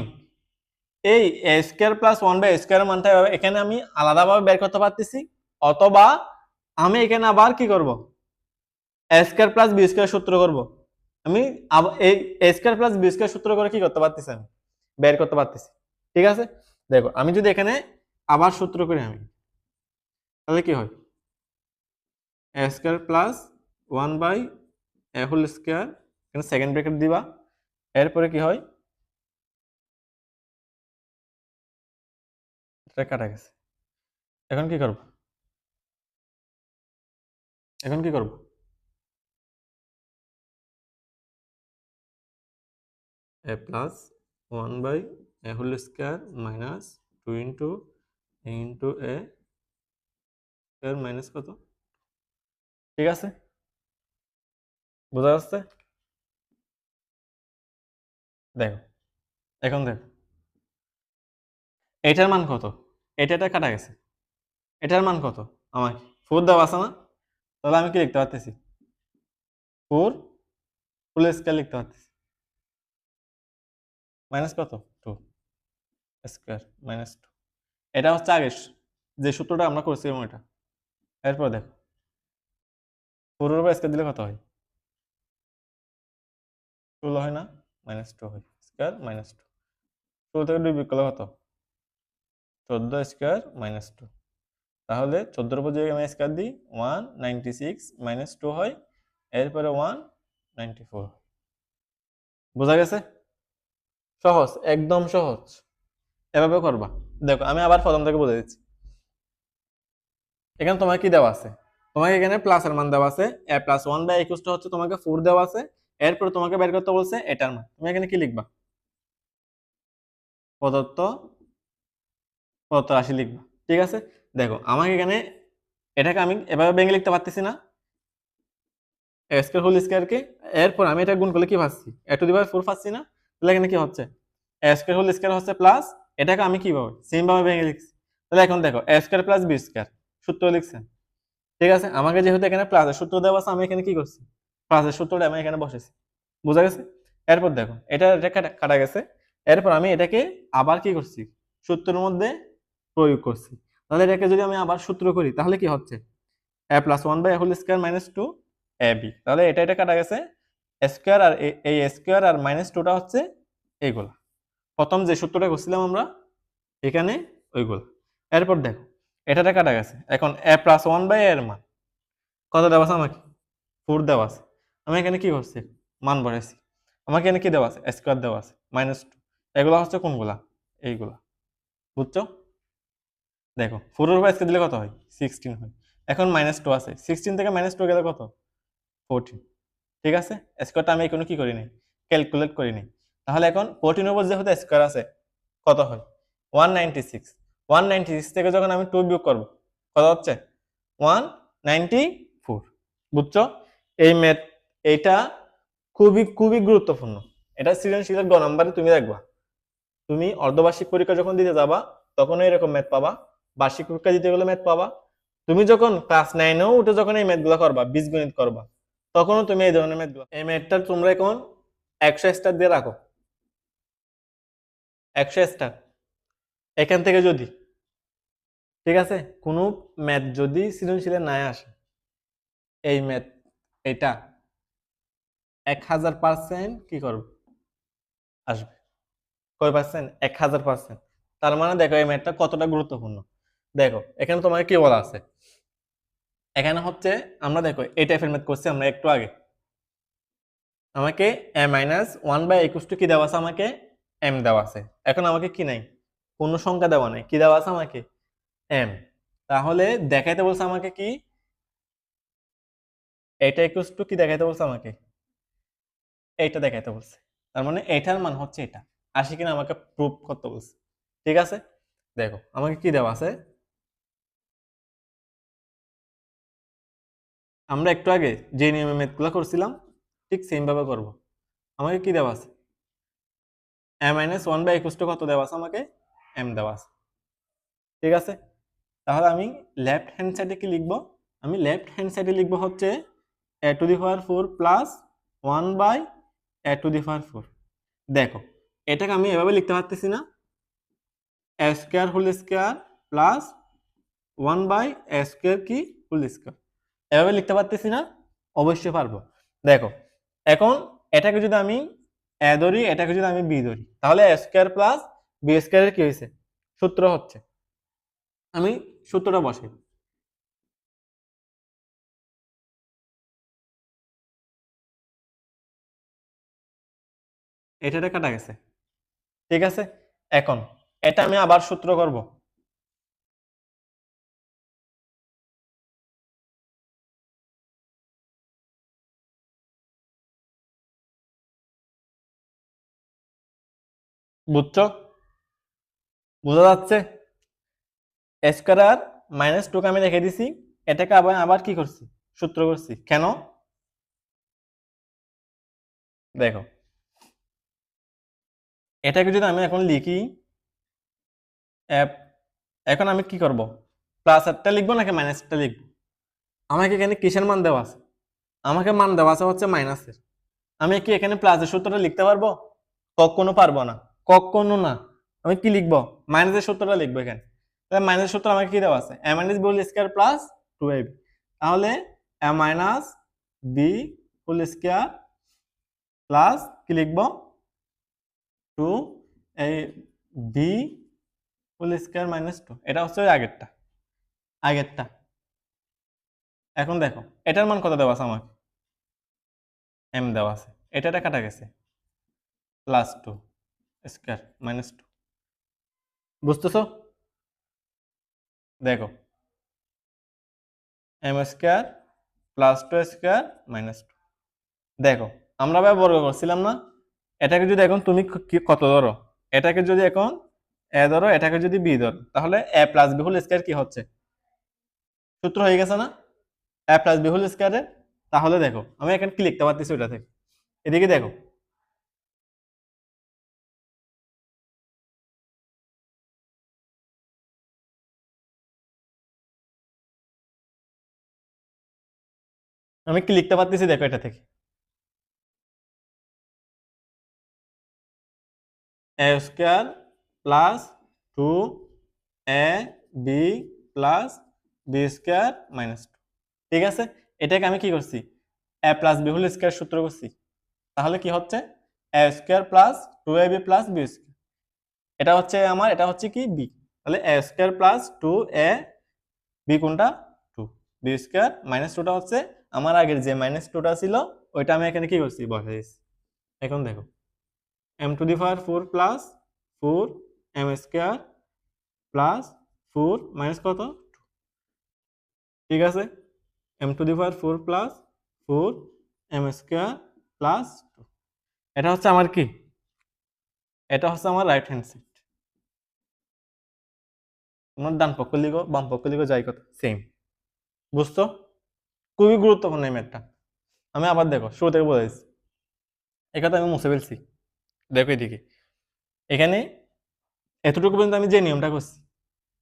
এই A square plus one by square মানটা এখানে আমি আলাদাভাবে বের করতে পারতেছি, অথবা আমি এখানে আবার কি করব, এ স্কোয়ার প্লাস বি স্কোয়ার সূত্র করব। আমি এই A square plus B square সূত্র করে কি করতে পারতেছি, আমি বের করতে পারতেছি, ঠিক আছে। দেখো আমি যদি এখানে আবার সূত্র করি আমি, তাহলে কি হয়, A square plus 1 by A whole square, এখানে সেকেন্ড ব্র্যাকেট দিবা, এরপরে কি হয়, এটা কাটা গেছে। এখন কি করব, এখন কি করব, A plus 1 by A whole square minus 2 into A square minus কত, ঠিক আছে, বোঝা যাচ্ছে? দেখো এখন দেখো এটার মান কত, এটা কাটা গেছে, এটার মান কত, আমার 4 দেওয়া আছে না, তাহলে আমি কি লিখতে পারতেছি, 4 হোল স্কয়ার লিখতে পারতেছি, মাইনাস কত, 2 স্কয়ার মাইনাস 2। এটা হচ্ছে আগে যে সূত্রটা আমরা করছিলাম ওইটা। এরপর দেখো 4 এর উপর স্কয়ার দিলে কত হয়, 12 হয় না, মাইনাস 2 হয়, স্কয়ার মাইনাস 2, 2 থেকে 2 বিয়োগ করলে কত, 14 স্কয়ার মাইনাস 2। তাহলে 14 এর উপর যদি আমি স্কয়ার দিই 196 মাইনাস 2 হয়, এরপরে 194। বোঝা গেছে? সহজ, একদম সহজ, এভাবে করবা। দেখো আমি আবার প্রথম থেকে বলে দিচ্ছি। এখানে তোমার কি দেওয়া আছে, তোমাকে এখানে প্লাসের মান দেওয়া আছে, a plus 1 by a equal হচ্ছে তোমাকে 4 দেওয়া আছে, এরপর তোমাকে বের করতে বলছে এটার মান। তুমি এখানে কি লিখবা, প্রদত্ত রাশি লিখবা, ঠিক আছে। দেখো আমাকে এখানে এটাকে আমি এভাবে ভেঙে লিখতে পারতেছি না, এ স্কয়ার হোল স্কয়ার কে, এরপর আমি এটা গুণ করলে কি পাচ্ছি, a টু দি পাওয়ার 4 পাচ্ছি না, তাহলে এখানে কি হচ্ছে, a স্কয়ার হোল স্কয়ার হচ্ছে প্লাস, এটাকে আমি কিভাবে সেম ভাবে ভেঙে লিখছি। তাহলে এখন দেখো a square plus b square সূত্র লিখছেন, ঠিক আছে। আমাকে যেহেতু এখানে প্লাসের সূত্র দেওয়া আছে, আমি এখানে কি করছি, প্লাসের সূত্রটা আমি এখানে বসেছি, বোঝা গেছে। এরপর দেখো এটা কাটা গেছে, এরপর আমি এটাকে আবার কি করছি, সূত্রের মধ্যে প্রয়োগ করছি। তাহলে এটাকে যদি আমি আবার সূত্র করি, তাহলে কি হচ্ছে, a plus 1 by whole square minus 2 ab। তাহলে এটা কাটা গেছে, স্কয়ার আর এই স্কয়ার আর মাইনাস 2টা হচ্ছে এইগুলা, প্রথম যে সূত্রটা করছিলাম আমরা এখানে ওইগুলো। এরপর দেখো এটা কাটা গেছে, এখন a প্লাস 1 বাই এর মান কত দেওয়া আছে, আমাকে 4 দেওয়া আছে, আমি এখানে কি করছি, মান বসাইছি। আমাকে এখানে কি দেওয়া আছে, স্কয়ার দেওয়া আছে মাইনাস 2, এগুলো হচ্ছে কোনগুলা, এইগুলা, বুঝছো। দেখো 4 এর উপর স্কয়ার দিলে কত হয়, 16 হয়। এখন মাইনাস 2 আছে, 16 থেকে মাইনাস 2 গেলে কত, 14, ঠিক আছে। স্কয়ারটা আমি এখানে কি করি নাই, ক্যালকুলেট করি নাই। তাহলে এখন 14 এর উপর যেহেতু স্কয়ার আছে, কত হয়, 196। 196 থেকে যখন আমি 2 বিয়োগ করব, কত হচ্ছে, 194, বুঝছো। এই ম্যাথ, এটা খুবই খুবই গুরুত্বপূর্ণ। এটা সৃজনশীলের গ নাম্বারে তুমি দেখবা, তুমি অর্ধবার্ষিক পরীক্ষা যখন দিতে যাবা তখন এরকম ম্যাথ পাবা, বার্ষিক পরীক্ষা দিতে গেলে ম্যাথ পাবা। তুমি যখন ক্লাস 9-এও উঠে যখন এই ম্যাথগুলো করবা, বীজগণিত করবা, তখনও তুমি এই ধরনের ম্যাথগুলো, এই ম্যাথটা তোমরা এখন 100 স্টার দিয়ে রাখো, 100 স্টার। এখান থেকে যদি, ঠিক আছে, কোনো ম্যাথ যদি সৃজনশীলে না আসে, এই ম্যাথ এটা 1000% কি করবে, আসবে। কয় পার্সেন্ট, 1000%। তার মানে দেখো এই ম্যাথটা কতটা গুরুত্বপূর্ণ। দেখো এখানে তোমাকে কি বলা আছে, এখানে হচ্ছে আমরা দেখো এই টাইপের ম্যাথ করছি আমরা একটু আগে, আমাকে a minus 1 by equal to কি দেওয়া আছে, আমাকে m দেওয়া আছে। এখন আমাকে কি নাই, পূর্ণ সংখ্যা দেওয়া নাই, কি দেওয়া আছে আমাকে, m। তাহলে দেখাইতে বলছে আমাকে কি, এটা ইকুয়াল টু কি দেখাইতে বলছে আমাকে, এইটা দেখাইতে বলছে। তার মানে এটার মান হচ্ছে এটা, আসি কিনা আমাকে প্রুফ করতে বলছে, ঠিক আছে। দেখো আমাকে কি দেওয়া আছে, আমরা একটু আগে যে নিয়মে ম্যাথগুলো করছিলাম ঠিক সেম ভাবে করব। আমাকে কি দেওয়া আছে, a minus 1 by equal to কত দেওয়া আছে, আমাকে m দেওয়া আছে, ঠিক আছে। তাহলে আমি লেফট হ্যান্ড সাইডে কি লিখবো, আমি লেফট হ্যান্ড সাইডে লিখবো হচ্ছে a to the power 4 plus 1 by a to the power 4। দেখো এটাকে আমি এভাবে লিখতে পারতেছি না, a square whole square plus 1 by a square কি হোল স্কয়ার, এভাবে লিখতে পারতেছি না, অবশ্যই পারবো। দেখো এখন এটাকে যদি আমি a ধরি, এটাকে যদি আমি b ধরি, তাহলে a স্কয়ার প্লাস b স্কয়ারের কি হয়েছে, সূত্র হচ্ছে, আমি সূত্রটা বসাই। এটা কাটা গেছে, ঠিক আছে। এখন এটা আমি আবার সূত্র করব। বুঝছো? বোঝা যাচ্ছে? স্কয়ার আর মাইনাস টু কে আমি রেখে দিছি, এটাকে আবার আবার কি করছি, সূত্র করছি। কেন? দেখো, এটাকে যদি আমি এখন লিখি, এখন আমি কি করব, প্লাস একটা লিখবো নাকি মাইনাসটা লিখবো? আমাকে এখানে কিসের মান দেওয়া আছে? আমাকে মান দেওয়া আছে হচ্ছে মাইনাসের। আমি কি এখানে প্লাসের সূত্রটা লিখতে পারবো? কখনো পারবো না, কখনো না। আমি কি লিখবো? মাইনাসের সূত্রটা লিখবো এখানে। তাহলে মাইনাসের সূত্র আমাকে কি দেওয়া আছে? a minus B whole square plus 2ab। তাহলে a minus B whole square plus কি লিখবো, 2ab হোল স্কয়ার মাইনাস 2। এটা হচ্ছে ওই আগেরটা, আগেরটা। এখন দেখো এটার মান কত দেওয়া আছে আমাকে? m দেওয়া আছে। এটা কাটা গেছে, প্লাস 2 স্কয়ার মাইনাস 2। বুঝতেছো? দেখো, m square plus 2 square minus 2। দেখো, আমরা ভাই বর্গ করছিলাম না? এটাকে যদি এখন তুমি কত ধরো, এটাকে যদি এখন a ধরো, এটাকে যদি b ধরো, তাহলে a plus b whole square কি হচ্ছে, সূত্র হয়ে গেছে না a প্লাস b হোল স্কয়ারের? তাহলে দেখো আমি এখানে কি লিখতে পারতেছি ওটা থেকে, এদিকে দেখো, আমি কি লিখতে পারতেছি দেখো এটা থেকে, a square plus 2ab plus b square minus 2। ঠিক আছে, এটাকে আমি কি করছি, a plus b whole square সূত্র করছি। তাহলে কি হচ্ছে, a square plus 2ab plus b square. এটা হচ্ছে আমার, এটা হচ্ছে কি b। তাহলে a square plus 2a b কোনটা, 2 b স্কয়ার মাইনাস 2টা হচ্ছে আমার আগের যে মাইনাস 2টা ছিল, ওইটা আমি এখানে কি করছি, বসাই দিয়েছি। এখন দেখো, m two the power 4 plus 4 m square plus 4 minus কত, ঠিক আছে, m two the power 4 plus 4 m square plus 2। এটা হচ্ছে আমার কি, এটা হচ্ছে আমার রাইট হ্যান্ড সাইড। তোমার ডান পক্ষ লিখো, বাম পক্ষ লিখো, যাই কথা সেম। বুঝছো? খুবই গুরুত্বপূর্ণ এই ম্যাথটা। আমি আবার দেখো শুরু থেকে বলে দিচ্ছি, এই কথা আমি মুছে ফেলছি। দেখো এদিকে, এখানে এতটুকু পর্যন্ত আমি যে নিয়মটা করছি,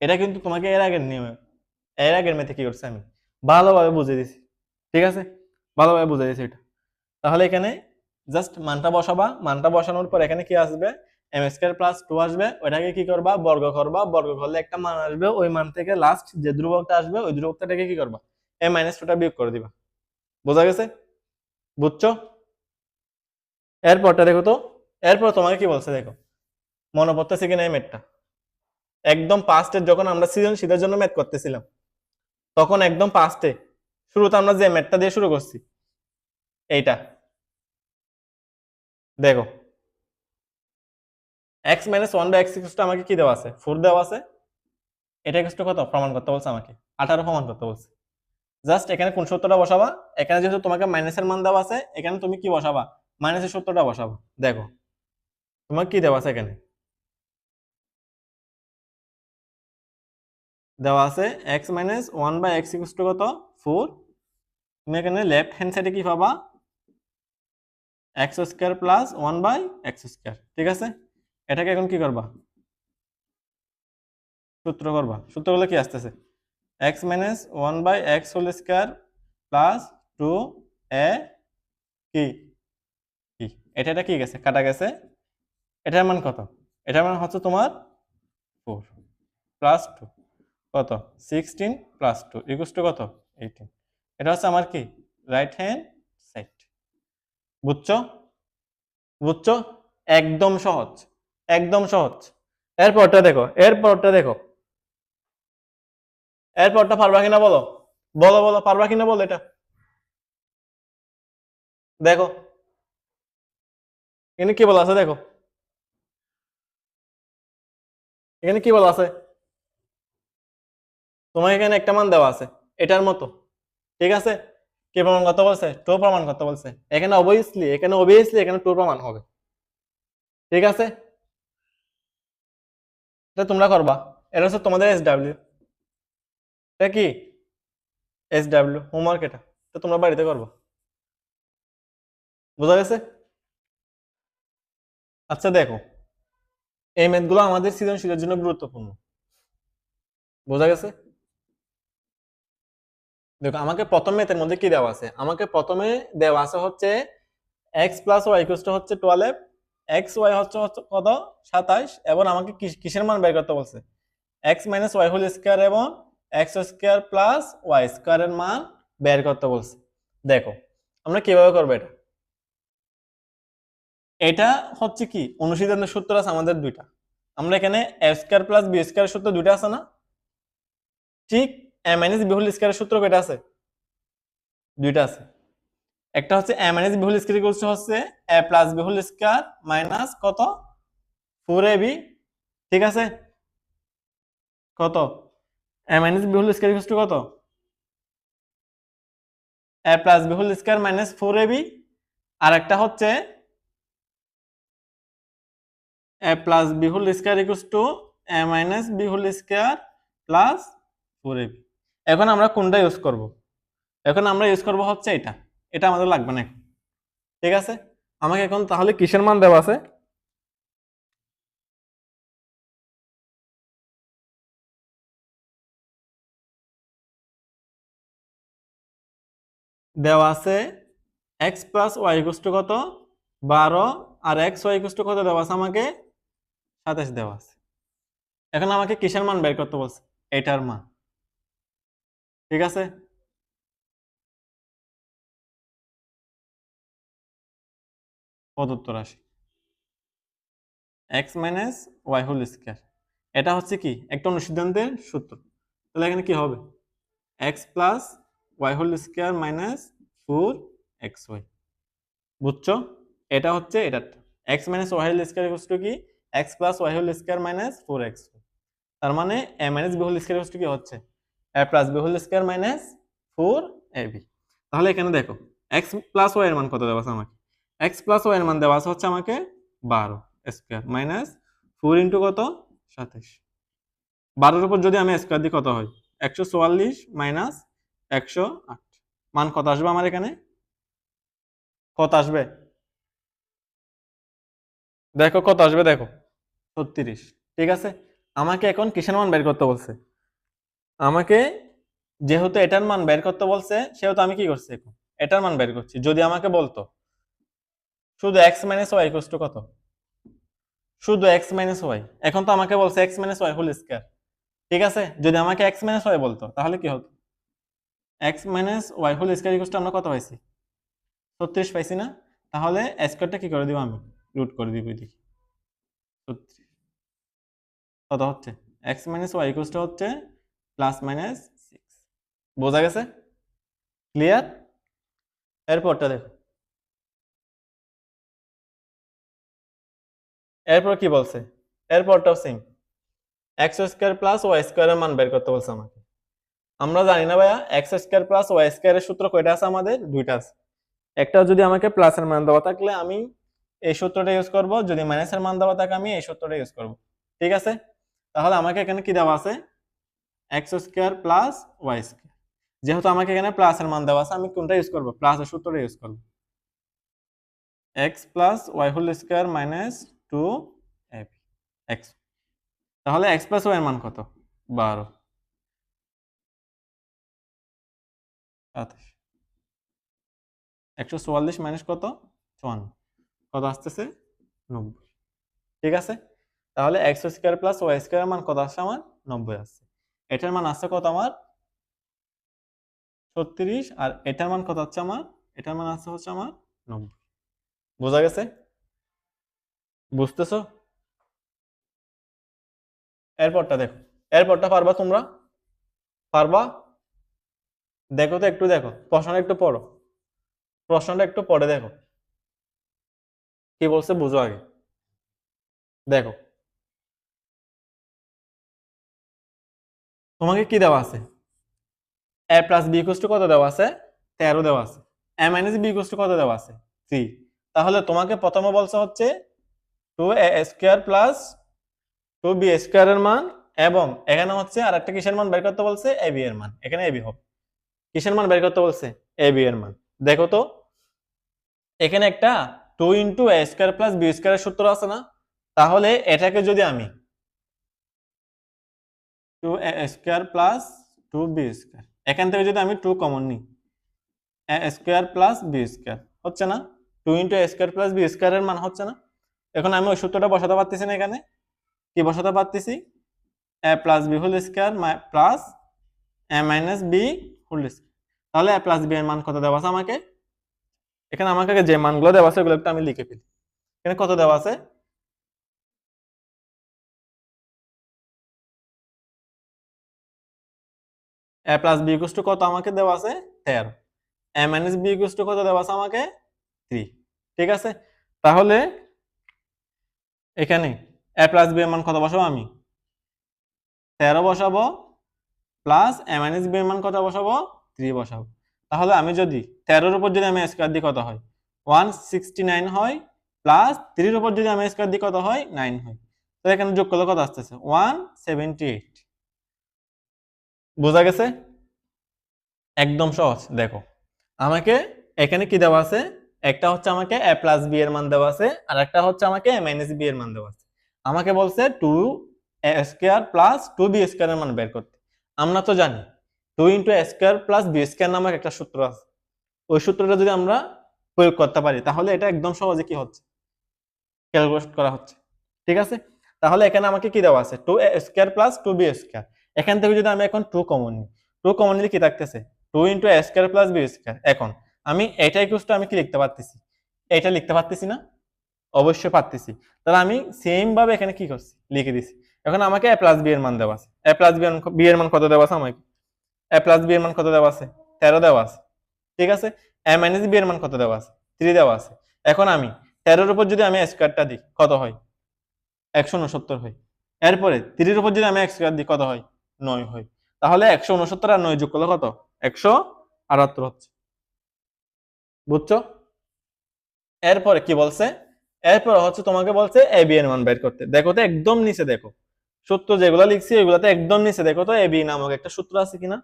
এটা কিন্তু তোমাকে এর আগের নিয়মে, এর আগের ম্যাথে কি করছে আমি ভালোভাবে বুঝিয়ে দিছি। ঠিক আছে, ভালোভাবে বুঝিয়ে দিছি এটা। তাহলে এখানে জাস্ট মানটা বসাবা, মানটা বসানোর পর এখানে কি আসবে, এম স্কয়ার প্লাস 2 আসবে, ওইটাকে কি করবা, বর্গ করবা, বর্গ করলে একটা মান আসবে, ওই মান থেকে লাস্ট যে ধ্রুবকটা আসবে ওই ধ্রুবকটাকে কি করবা, এ মাইনাস 2টা বিয়োগ করে দিবা। বোঝা গেছে? বুঝছো? এরপরটা দেখো তো, এরপর তোমাকে কি বলছে দেখো, মনে পড়তেছে কিনা এই ম্যাথটা, একদম পাস্টের যখন আমরা সৃজনশীলের জন্য ম্যাথ করতেছিলাম, তখন একদম পাস্টে শুরুতে আমরা যে ম্যাথটা দিয়ে শুরু করছি, এইটা দেখো, x minus 1 by x equal আমাকে কি দেওয়া আছে, 4 দেওয়া আছে। এটা ইকুয়াল কত প্রমাণ করতে বলছে আমাকে, 18 প্রমাণ করতে বলছে। জাস্ট এখানে কোন সূত্রটা বসাবা, এখানে যেহেতু তোমাকে মাইনাসের মান দেওয়া আছে, এখানে তুমি কি বসাবা, মাইনাসের সূত্রটা বসাবা। দেখো তোমার কি দেওয়া আছে, এখানে দেওয়া আছে x minus 1 by x equal কত, 4। তুমি এখানে লেফট হ্যান্ড সাইডে কি পাবা, x square plus 1 by x square. ঠিক আছে, এটাকে এখন কি করবা, সূত্র করবা। সূত্র করলে কি আসতেছে, x minus 1 by x whole square plus 2a কি কি, এটা কি গেছে, কাটা গেছে। এটার মান কত, এটার মান হচ্ছে তোমার 4 প্লাস 2 কত, 16 প্লাস 2 ইকুয়াল টু কত, 18। এটা হচ্ছে আমার কি রাইট হ্যান্ড সাইড। বুঝছো? বুঝছো? একদম সহজ, একদম সহজ। এরপরটা দেখো, এরপরটা দেখো, এরপরটা পারবা কিনা বলো, বলো বলো পারবা কিনা বলো এটা। দেখো এখানে কি বলা আছে, দেখো এখানে কি বলা আছে, তোমার এখানে একটা মান দেওয়া আছে এটার মতো, ঠিক আছে। কি প্রমাণ করতে বলছে, টু প্রমাণ করতে বলছে। এখানে অবভিয়াসলি, এখানে অবভিয়াসলি এখানে টু প্রমাণ হবে, ঠিক আছে। এটা তোমরা করবা, এটা হচ্ছে তোমাদের SW, এটা কি SW হোমওয়ার্ক, এটা তো তোমরা বাড়িতে করবা, বোঝা গেছে। আচ্ছা দেখো, এই ম্যাথগুলো আমাদের সৃজনশীলের জন্য গুরুত্বপূর্ণ, বোঝা গেছে। দেখো আমাকে প্রথম ম্যাথের মধ্যে কি দেওয়া আছে, আমাকে প্রথমে দেওয়া আছে হচ্ছে x plus Y equal to হচ্ছে 12, এক্স ওয়াই হচ্ছে হচ্ছে কত 27, এবং আমাকে কিসের মান বের করতে বলছে, x minus Y whole square এবং এক্স স্কয়ার প্লাস ওয়াই স্কয়ারের মান বের করতে বলছে। দেখো আমরা কিভাবে করবো এটা, এটা হচ্ছে কি অনুশীলনের সূত্র আছে আমাদের দুইটা, আমরা এখানে এ স্কয়ার প্লাস বি স্কয়ারের সূত্র দুইটা আছে না, ঠিক এ মাইনাস বি হোল স্কয়ারের সূত্র কয়টা আছে, দুইটা আছে। একটা হচ্ছে A minus B whole square equals to হচ্ছে A plus B whole square minus কত 4ab, ঠিক আছে। কত A minus B whole square equals to কত A plus B whole square minus 4ab, আর একটা হচ্ছে A plus B whole square equals two A minus B whole square plus 4ab। এখন আমরা কোনটা ইউজ করব, এখন আমরা ইউজ করব হচ্ছে এটা, এটা আমাদের লাগবে না এখন, ঠিক আছে। আমাকে এখন তাহলে কিসের মান দেওয়া আছে, দেওয়া আছে x plus y equals to কত 12, আর এক্স ওয়াই ইকুয়ালস টু কত দেওয়া আছে আমাকে 27 দেওয়া আছে। এখন আমাকে কিসের মান বের করতে বলছে, এটার মান, ঠিক আছে। প্রদত্ত রাশি x minus Y whole square, এটা হচ্ছে কি একটা অনুসিদ্ধান্তের সূত্র, তাহলে এখানে কি হবে X plus Y whole square minus 4xy, বুঝছো। এটা হচ্ছে এটা X minus Y whole square equals to কি X plus Y whole square minus 4xy, তার মানে A minus B whole square equals to কি হচ্ছে A plus B whole square minus 4ab। তাহলে এখানে দেখো এক্স প্লাস ওয়াই এর মান কত দেওয়া আছে আমাকে, এক্স প্লাস ওয়াই এর মান দেওয়া আছে হচ্ছে আমাকে 12 স্কয়ার মাইনাস 4 ইন্টু কত 27, 12 উপর যদি আমি স্কয়ার দিই কত হয় 144 মাইনাস 108, মান কত আসবে আমার এখানে, কত আসবে দেখো, কত আসবে দেখো 36, ঠিক আছে। আমাকে এখন কিসের মান বের করতে বলছে, আমাকে যেহেতু এটার মান বের করতে বলছে সেহেতু আমি কি করছি এখন এটার মান বের করছি। যদি আমাকে বলতো শুধু x minus Y equals to কত, শুধু এক্স মাইনাস ওয়াই, এখন তো আমাকে বলছে x minus Y whole square, ঠিক আছে। যদি আমাকে এক্স মাইনাস ওয়াই বলতো তাহলে কি হতো, x minus Y whole square equals to আমরা কত পাইছি 36 পাইছি না, তাহলে স্কয়ারটা কি করে দিব আমি রুট করে দিব দেখি 36, কত হচ্ছে X minus Y equals to হচ্ছে প্লাস মাইনাস 6, বোঝা গেছে, ক্লিয়ার। এরপরটা দেখো, এরপর কি বলছে, এরপরটাও same X square plus Y স্কয়ারের মান বের করতে বলছে আমাকে। আমরা জানি না ভাইয়া এক্স স্কয়ার প্লাস ওয়াই স্কয়ারের সূত্র কয়টা আছে, আমাদের দুইটা আছে। একটা যদি আমাকে প্লাসের মান দেওয়া থাকলে আমি এই সূত্রটা ইউজ করব, যদি মাইনাসের মান দেওয়া থাকে আমি এই সূত্রটা ইউজ করব, ঠিক আছে। তাহলে আমাকে এখানে কি দেওয়া আছে x square plus y square, যেহেতু আমাকে এখানে প্লাসের মান দেওয়া আছে আমি কোনটা ইউজ করব, প্লাসের সূত্রটা ইউজ করব, x plus Y whole square minus 2ab x. তাহলে এক্স প্লাস ওয়াই এর মান কত 12, 27, 144 মাইনাস কত 54, কত আসতেছে 90, ঠিক আছে। তাহলে x square plus y square মান কত আসছে আমার 90 আসছে, এটার মান আসছে কত আমার 36, আর এটার মান কত হচ্ছে আমার, এটার মান আসছে হচ্ছে আমার 90, বোঝা গেছে, বুঝতেছো। এরপরটা দেখো, এরপরটা পারবা তোমরা? পারবা? দেখো তো, একটু দেখো, প্রশ্নটা একটু পড়ো, প্রশ্নটা একটু পড়ে দেখো কি বলছে, বুঝো আগে। দেখো তোমাকে কি দেওয়া আছে, এ প্লাস বি ইকুয়াল টু কত দেওয়া আছে, 13 দেওয়া আছে। এ মাইনাস বি ইকুয়াল টু কত দেওয়া আছে, 3। তাহলে তোমাকে প্রথমে বলছে হচ্ছে 2a square plus 2b square এর মান, এবং এখানে হচ্ছে আর একটা কিসের মান বের করতে বলছে, ab এর মান। এখানে ab হবে, কিসের মান বের করতে বলছে, ab এর মান। দেখো তো এখানে একটা 2 into a square plus b square এর সূত্র আছে না, তাহলে এটাকে যদি আমি 2a square plus 2b square, এখান থেকে যদি আমি 2 কমন নিই, a square plus b square হচ্ছে না, 2 into a square plus b square এর মান হচ্ছে না। এখন আমি ওই সূত্রটা বসাতে পারতেছি না, এখানে কি বসাতে পারতেছি, a plus b whole square plus a minus b whole square. তাহলে a প্লাস b এর মান কত দেওয়া আছে আমাকে, এখানে আমাকে যে মানগুলো দেওয়া আছে ওগুলো একটু আমি লিখে ফেলি। এখানে কত দেওয়া আছে, a plus b equal to কত আমাকে দেওয়া আছে, 13। a minus b equal to কত দেওয়া আছে আমাকে, 3। ঠিক আছে, তাহলে এখানে a প্লাস b এর মান কত বসাবো আমি, 13 বসাবো, প্লাস a মাইনাস b এর মান কত বসাবো, 3 বসাবো। তাহলে আমি যদি 13 এর উপর যদি আমি স্কয়ার দিই কত হয়, 169 হয়, প্লাস 3 এর উপর যদি আমি স্কয়ার দিই কত হয়, 9 হয়। তো এখানে যোগ করলে কত আসতেছে, 178। বোঝা গেছে? একদম সহজ। দেখো আমাকে এখানে কি দেওয়া আছে, একটা হচ্ছে আমাকে a প্লাস b এর মান দেওয়া আছে, আর একটা হচ্ছে আমাকে a মাইনাস b এর মান দেওয়া আছে। আমাকে বলছে 2a square plus 2b square এর মান বের করতে। আমরা তো জানি 2 into a square plus b square নামক একটা সূত্র আছে, ওই সূত্রটা যদি আমরা প্রয়োগ করতে পারি তাহলে এটা একদম সহজে কি হচ্ছে, ক্যালকুলেট করা হচ্ছে। ঠিক আছে, তাহলে এখানে আমাকে কি দেওয়া আছে, 2a square plus 2b square. এখান থেকে যদি আমি এখন 2 কমন নিই, 2 কমন নিলে কি থাকতেছে, 2 into a square plus b square. এখন আমি এটা ইকুয়াল টু আমি কি লিখতে পারতেছি, এটা লিখতে পারতেছি না, অবশ্যই পারতেছি। তাহলে আমি সেম ভাবে এখানে কি করছি, লিখে দিছি। এখন আমাকে a প্লাস b এর মান দেওয়া আছে, a প্লাস b এর মান কত দেওয়া আছে আমাকে, a প্লাস b এর মান কত দেওয়া আছে, 13 দেওয়া আছে। ঠিক আছে, a মাইনাস b এর মান কত দেওয়া আছে, 3 দেওয়া আছে। এখন আমি 13 এর উপর যদি আমি স্কয়ারটা দিই কত হয়, 169 হয়। এরপরে 3 এর উপর যদি আমি স্কয়ার দিই কত হয়, 9 হয়। তাহলে 169 আর 9 যোগ করলে কত, 178 হচ্ছে। বুঝছো? এরপরে কি বলছে, এরপরে হচ্ছে তোমাকে বলছে ab এর মান বের করতে। দেখো তো একদম নিচে দেখো, সূত্র যেগুলো লিখছি ওইগুলাতে একদম নিচে দেখো তো ab নামক একটা সূত্র আছে কিনা,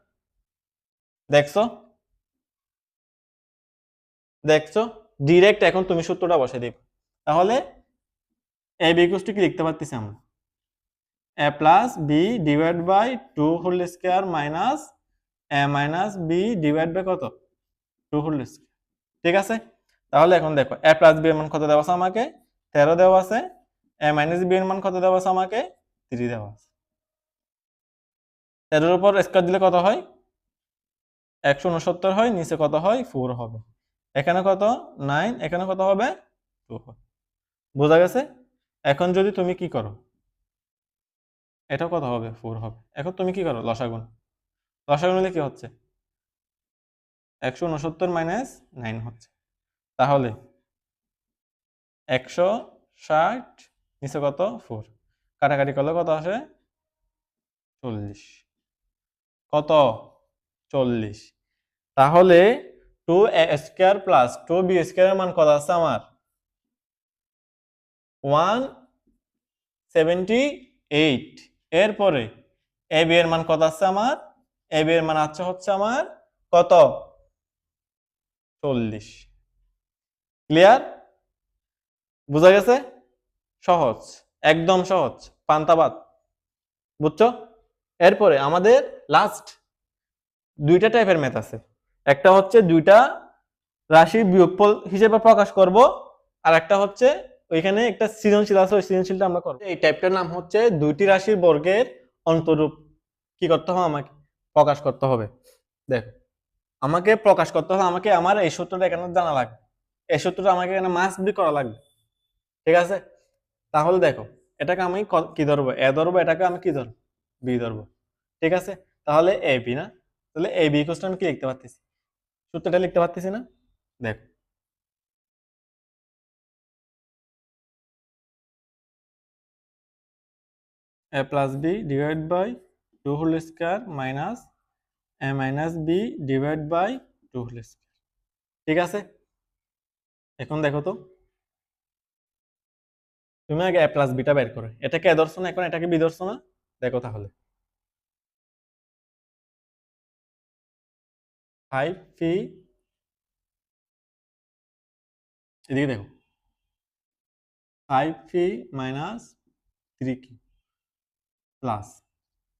দেখছো? দেখছো? ডিরেক্ট এখন তুমি সূত্রটা বসে দিবে। তাহলে ab ইকুয়াল টু কি লিখতে পারতেছি আমরা, a plus b divide by 2 whole square minus a minus b divide by কত, 2 হোল স্কয়ার। ঠিক আছে, তাহলে এখন দেখো a প্লাস b এর মান কত দেওয়া আছে আমাকে, 13 দেওয়া আছে, a মাইনাস b এর মান কত দেওয়া আছে আমাকে, 3 দেওয়া আছে। 13 এর উপর স্কয়ার দিলে কত হয়, 169 হয়, নিচে কত হয়, 4 হবে। এখানে কত, 9, এখানে কত হবে, 2 হবে। বোঝা গেছে? এখন যদি তুমি কি করো, এটা কত হবে, 4 হবে। এখন তুমি কি করো, লসাগুন, লসাগু নিলে কি হচ্ছে, 169 মাইনাস 9 হচ্ছে। তাহলে 160 নিচে কত, 4, কাটাকাটি করলে কত আসে, 40। কত, 40। তাহলে 2a square plus 2b square এর মান কত আছে আমার, 178। এরপরে ab এর মান কত আছে আমার, ab এর মান আছে হচ্ছে আমার কত, 40। ক্লিয়ার? বুঝা গেছে? সহজ, একদম সহজ, পান্তাবাদ। বুঝছো? এরপরে আমাদের লাস্ট দুইটা টাইপের ম্যাথ আছে। একটা হচ্ছে দুইটা রাশির বিয়োগফল হিসেবে প্রকাশ করব, আর একটা হচ্ছে ওইখানে একটা সৃজনশীল আছে, ওই সৃজনশীলটা আমরা করব। এই টাইপটার নাম হচ্ছে দুইটি রাশির বর্গের অন্তরূপ কি করতে হবে, আমাকে প্রকাশ করতে হবে। দেখো আমাকে প্রকাশ করতে হবে, আমাকে আমার এই সূত্রটা এখানে জানা লাগবে, এই সূত্রটা আমাকে এখানে মাস্ট বি করা লাগবে। ঠিক আছে, তাহলে দেখো এটাকে আমি কি ধরবো, এ ধরবো, এটাকে আমি কি ধরবো, বি ধরবো। ঠিক আছে, তাহলে এ বি না, তাহলে এ বি ইকুয়াল টু আমি কি লিখতে পারতেছি, সূত্রটা লিখতে পারতেছি না। দেখো a plus b divided by 2 whole square minus a minus b divided by 2 whole square। ঠিক আছে, এখন দেখো তো, তুমি আগে a প্লাস বিটা বের করো, এটাকে এ ধরছো না, এখন এটাকে বি ধরছো না। দেখো তাহলে 5p, এদিকে দেখো 5p minus 3q plus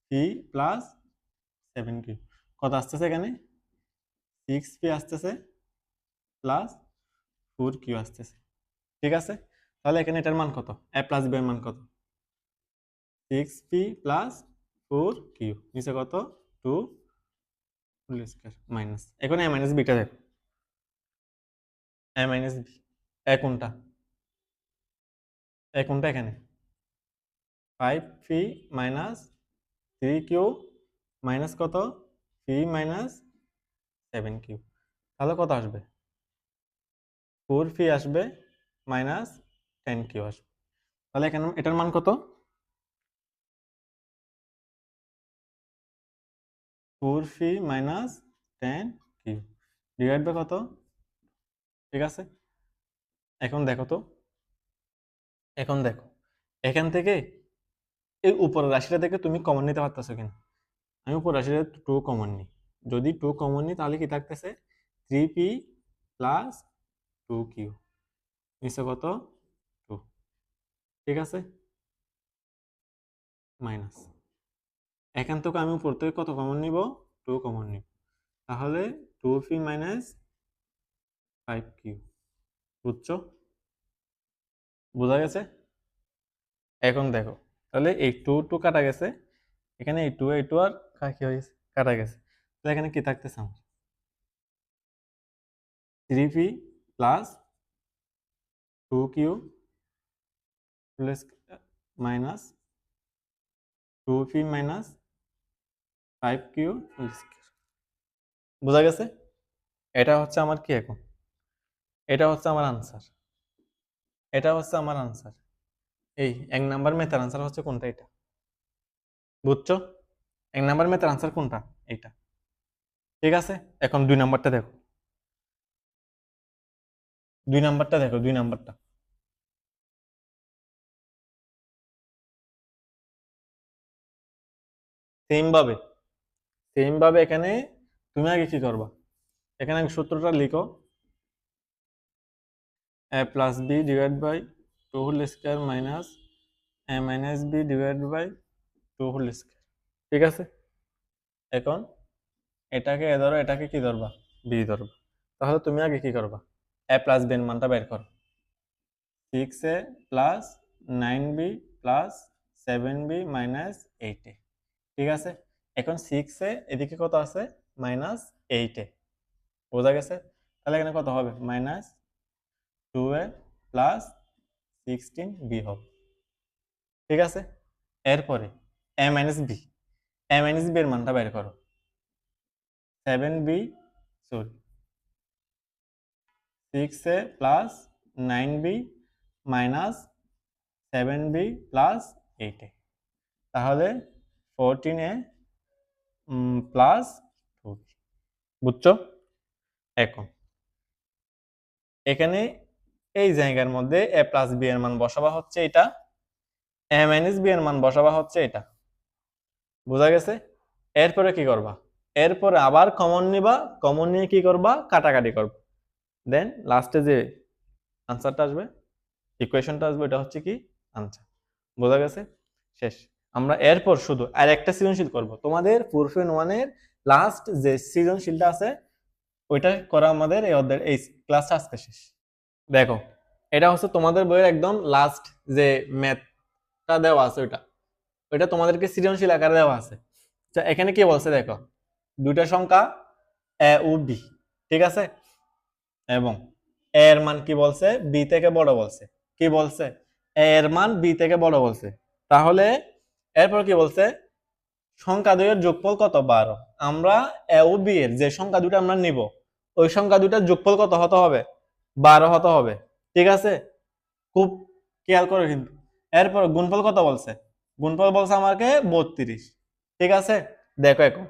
p plus 7q, কত আসতেছে এখানে, 6p আসতেছে প্লাস 4q আসতেছে। ঠিক আছে, তাহলে এখানে এটার মান কত, a প্লাস b এর মান কত, 6p প্লাস 4q, নিচে কত 2 হোল স্কয়ার মাইনাস, এখন a মাইনাস বিটা দেখো, a মাইনাস বি, এ কোনটা, এ কোনটা এখানে 5p মাইনাস 3q মাইনাস কত p মাইনাস 7q, তাহলে কত আসবে, 4p আসবে মাইনাস 10q আসবে। তাহলে এখানে এটার মান কত, 4p minus 10q divide by কত। ঠিক আছে, এখন দেখো তো, এখন দেখো এখান থেকে এই উপরের রাশিটা থেকে তুমি কমন নিতে পারতেছো কিনা, আমি উপর রাশিটা 2 কমন নিই, যদি 2 কমন নিই তাহলে কি থাকতেছে 3p প্লাস 2q, নিচে কত 2। ঠিক আছে, মাইনাস, এখান থেকে আমি উপর থেকে কত কমন নিব, 2 কমন নিব, তাহলে 2p মাইনাস 5q, বুঝছো, বোঝা গেছে। এখন দেখো, তাহলে এই 2 2 কাটা গেছে, এখানে এই 2 আর কি হয়েছে, কাটা গেছে, তো এখানে কি থাকতেছে আমার 3p plus 2q plus minus 2p minus 5q whole square. বোঝা গেছে, এটা হচ্ছে আমার কি, এখন এটা হচ্ছে আমার আনসার, এটা হচ্ছে আমার আনসার, এই 1 নাম্বার মেথের আনসার হচ্ছে কোনটা, এটা বুঝছো, 1 নাম্বার মেথের আনসার কোনটা, এইটা। ঠিক আছে, এখন 2 নাম্বারটা দেখো, 2 নাম্বারটা দেখো, 2 নাম্বারটা সেম ভাবে, সেম ভাবে এখানে তুমি আগে কি করবা, এখানে আগে সূত্রটা লিখো, a plus b divide by 2 whole square minus a minus b divide by 2 whole square. ঠিক আছে, এখন এটাকে এ ধরো, এটাকে কি ধরবা, বি ধরবা, তাহলে তুমি আগে কি করবা, a প্লাস বি এর মানটা বের করো, 6a plus 9b plus 7b minus 8a। ঠিক আছে, এখন 6a এদিকে কত আছে, মাইনাস 8a, বোঝা গেছে, তাহলে এখানে কত হবে, মাইনাস 2a প্লাস 16b হবে। ঠিক আছে, এরপরে a minus b, a minus b এর মানটা বের করো, 7b, sorry 6a plus 9b minus 7b plus 8a, তাহলে 14a প্লাস 2b, বুঝছো। এখন এখানে এই জায়গার মধ্যে a প্লাস বি এর মান বসাবা হচ্ছে এটা, a মাইনাস বি এর মান বসাবা হচ্ছে এটা, বোঝা গেছে। এরপরে কি করবা, এরপরে আবার কমন নিবা, কমন নিয়ে কি করবা, কাটাকাটি করবা, দেন লাস্টে যে আনসারটা আসবে, ইকুয়েশনটা আসবে, এটা হচ্ছে কি আনসার। বোঝা গেছে, শেষ। আমরা এরপর শুধু আর একটা সৃজনশীল করব, তোমাদের 4.1 এর লাস্ট যে সৃজনশীলটা আছে ওইটা করা আমাদের এই অধ্যায়ের এই ক্লাসটা আজকে শেষ। দেখো, এটা হচ্ছে তোমাদের বইয়ের একদম লাস্ট যে ম্যাথটা দেওয়া আছে, ওইটা ওইটা তোমাদেরকে সৃজনশীল আকারে দেওয়া আছে। আচ্ছা, এখানে কি বলছে দেখো, দুইটা সংখ্যা এ ও বি, ঠিক আছে, এবং এ এর মান কি বলছে, বি থেকে বড় বলছে, কি বলছে, এ এর মান বি থেকে বড় বলছে, তাহলে এরপর কি বলছে, সংখ্যা দুইয়ের যোগফল কত? 12। আমরা এ ও বি এর যে সংখ্যা দুটো আমরা নিব ওই সংখ্যা দুটার যোগফল কত হতে হবে? 12 হতে হবে। ঠিক আছে, খুব খেয়াল করো কিন্তু। এরপর গুণফল কত বলছে? গুণফল বলছে আমাকে 32। ঠিক আছে, দেখো এখন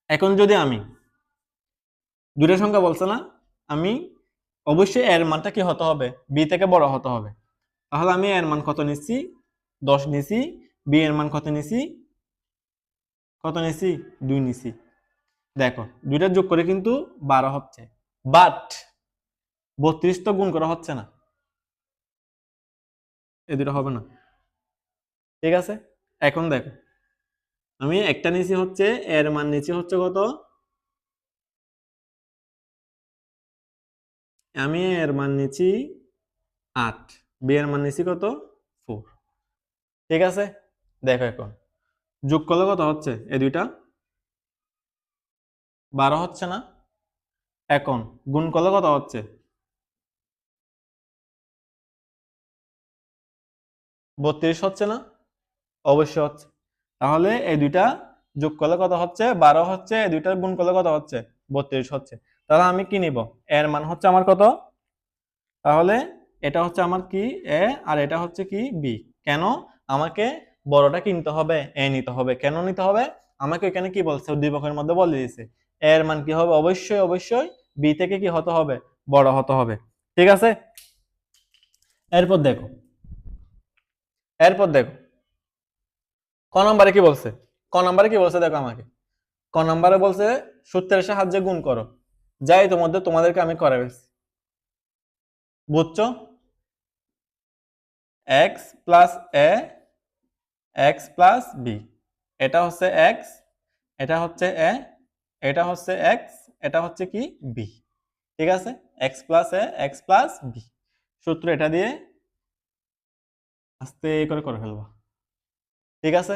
এখন যদি আমি দুটো সংখ্যা বলছে না, আমি অবশ্যই এর মানটা কি হতে হবে? বি থেকে বড় হতে হবে। তাহলে আমি এর মান কত নিচ্ছি? 10 নিছি। বি এর মান কত নিছি? 2 নিছি। দেখো দুইটা যোগ করে কিন্তু 12 হচ্ছে, বাট 32 তো গুণ করা হচ্ছে না, এই দুটো হবে না। ঠিক আছে, এখন দেখো আমি একটা নিচে হচ্ছে, এর মান নিচে হচ্ছে কত? আমি এর মান নিচ্ছি 8, বি এর মান নিচ্ছি কত? 4। ঠিক আছে, দেখো এখন যোগ করলে কত হচ্ছে? এই দুইটা 12 হচ্ছে না? এখন গুণ করলে কত হচ্ছে? 32 হচ্ছে না? অবশ্যই হচ্ছে। তাহলে এই দুইটা যোগ করলে কত হচ্ছে? 12 হচ্ছে। এই দুইটা গুণ করলে কত হচ্ছে? 32 হচ্ছে। তাহলে আমি কি নিব? এর মান হচ্ছে আমার কত? তাহলে এটা হচ্ছে আমার কি? এ, আর এটা হচ্ছে কি? বি। কেন? আমাকে বড়টা কিনতে হবে, এ নিতে হবে। কেন নিতে হবে? আমাকে এখানে কি বলছে? উদ্দীপকের মধ্যে বলে দিয়েছে এর মান কি হবে? অবশ্যই অবশ্যই বি থেকে কি হতে হবে? বড় হতে হবে। ঠিক আছে, এরপর দেখো এরপর দেখো ক নম্বরে কি বলছে? ক নম্বরে কি বলছে দেখো আমাকে। ক নম্বরে বলছে সূত্রের সাহায্যে গুণ করো। যাই তোমাদের তোমাদেরকে আমি করে ফেলছি, বুঝছো? X plus A, X plus B, এটা হচ্ছে এক্স, এটা হচ্ছে এ, এটা হচ্ছে এক্স, এটা হচ্ছে কি? বি। ঠিক আছে, x plus A, X plus B, সূত্র এটা দিয়ে আস্তে করে করে ফেলবো। ঠিক আছে,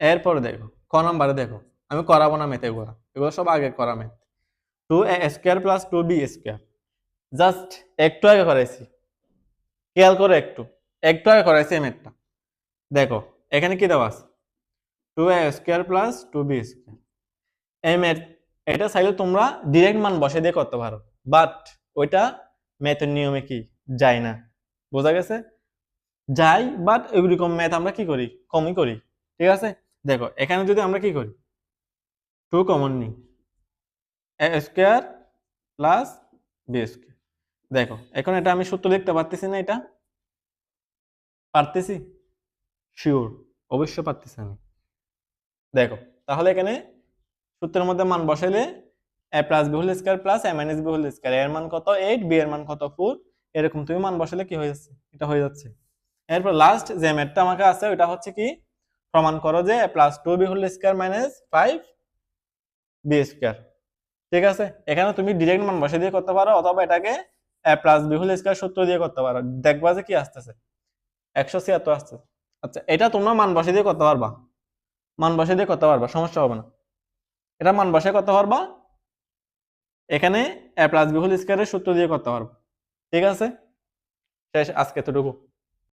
এরপরে দেখো ক নম্বরে দেখো, আমি করাবো না ম্যাথ, এগুলো এগুলো সব আগে করা math. 2a² plus 2b², just একটু আগে করাইছি, খেয়াল করে একটু একটু আগে করাইছি এই ম্যাথটা। দেখো এখানে কি দেওয়া আছে? 2a² plus 2b²। এই ম্যাথ এটা চাইলে তোমরা ডিরেক্ট মান বসে দিয়ে করতে পারো, বাট ওইটা ম্যাথের নিয়মে কি যায় না। বোঝা গেছে? যাই, বাট এরকম ম্যাথ আমরা কি করি? কমই করি। ঠিক আছে, দেখো এখানে যদি আমরা কি করি, 2 কমন নিই, a² প্লাস b²। দেখো এখন এটা আমি সূত্র লিখতে পারতেছি না? এটা পারতেছি? শিওর, অবশ্যই পারতেছি আমি। দেখো তাহলে এখানে সূত্রের মধ্যে মান বসাইলে a plus B whole square plus a minus B whole square, এর মান কত? 8, বি এর মান কত? 4। এরকম তুমি মান বসালে কি হয়ে যাচ্ছে? এটা হয়ে যাচ্ছে। এরপর লাস্ট যে ম্যাথটা আমাকে আছে ওটা হচ্ছে কি? প্রমাণ করো যে a plus 2b whole square minus 5b²। ঠিক আছে, এখানে তুমি ডিরেক্ট মান বসিয়ে দিয়ে করতে পারো, অথবা এটাকে a plus B whole square সূত্র দিয়ে করতে পারো। দেখবা যে কি আসতেছে? 176 আসতেছে। আচ্ছা, এটা তোমরা মান বসিয়ে দিয়ে করতে পারবা, মান বসিয়ে দিয়ে করতে পারবা, সমস্যা হবে না। এটা মান বসিয়ে করতে পারবা, এখানে a প্লাস বি হোল স্কয়ারের সূত্র দিয়ে করতে পারবো। ঠিক আছে, শেষ আজকে এতটুকু।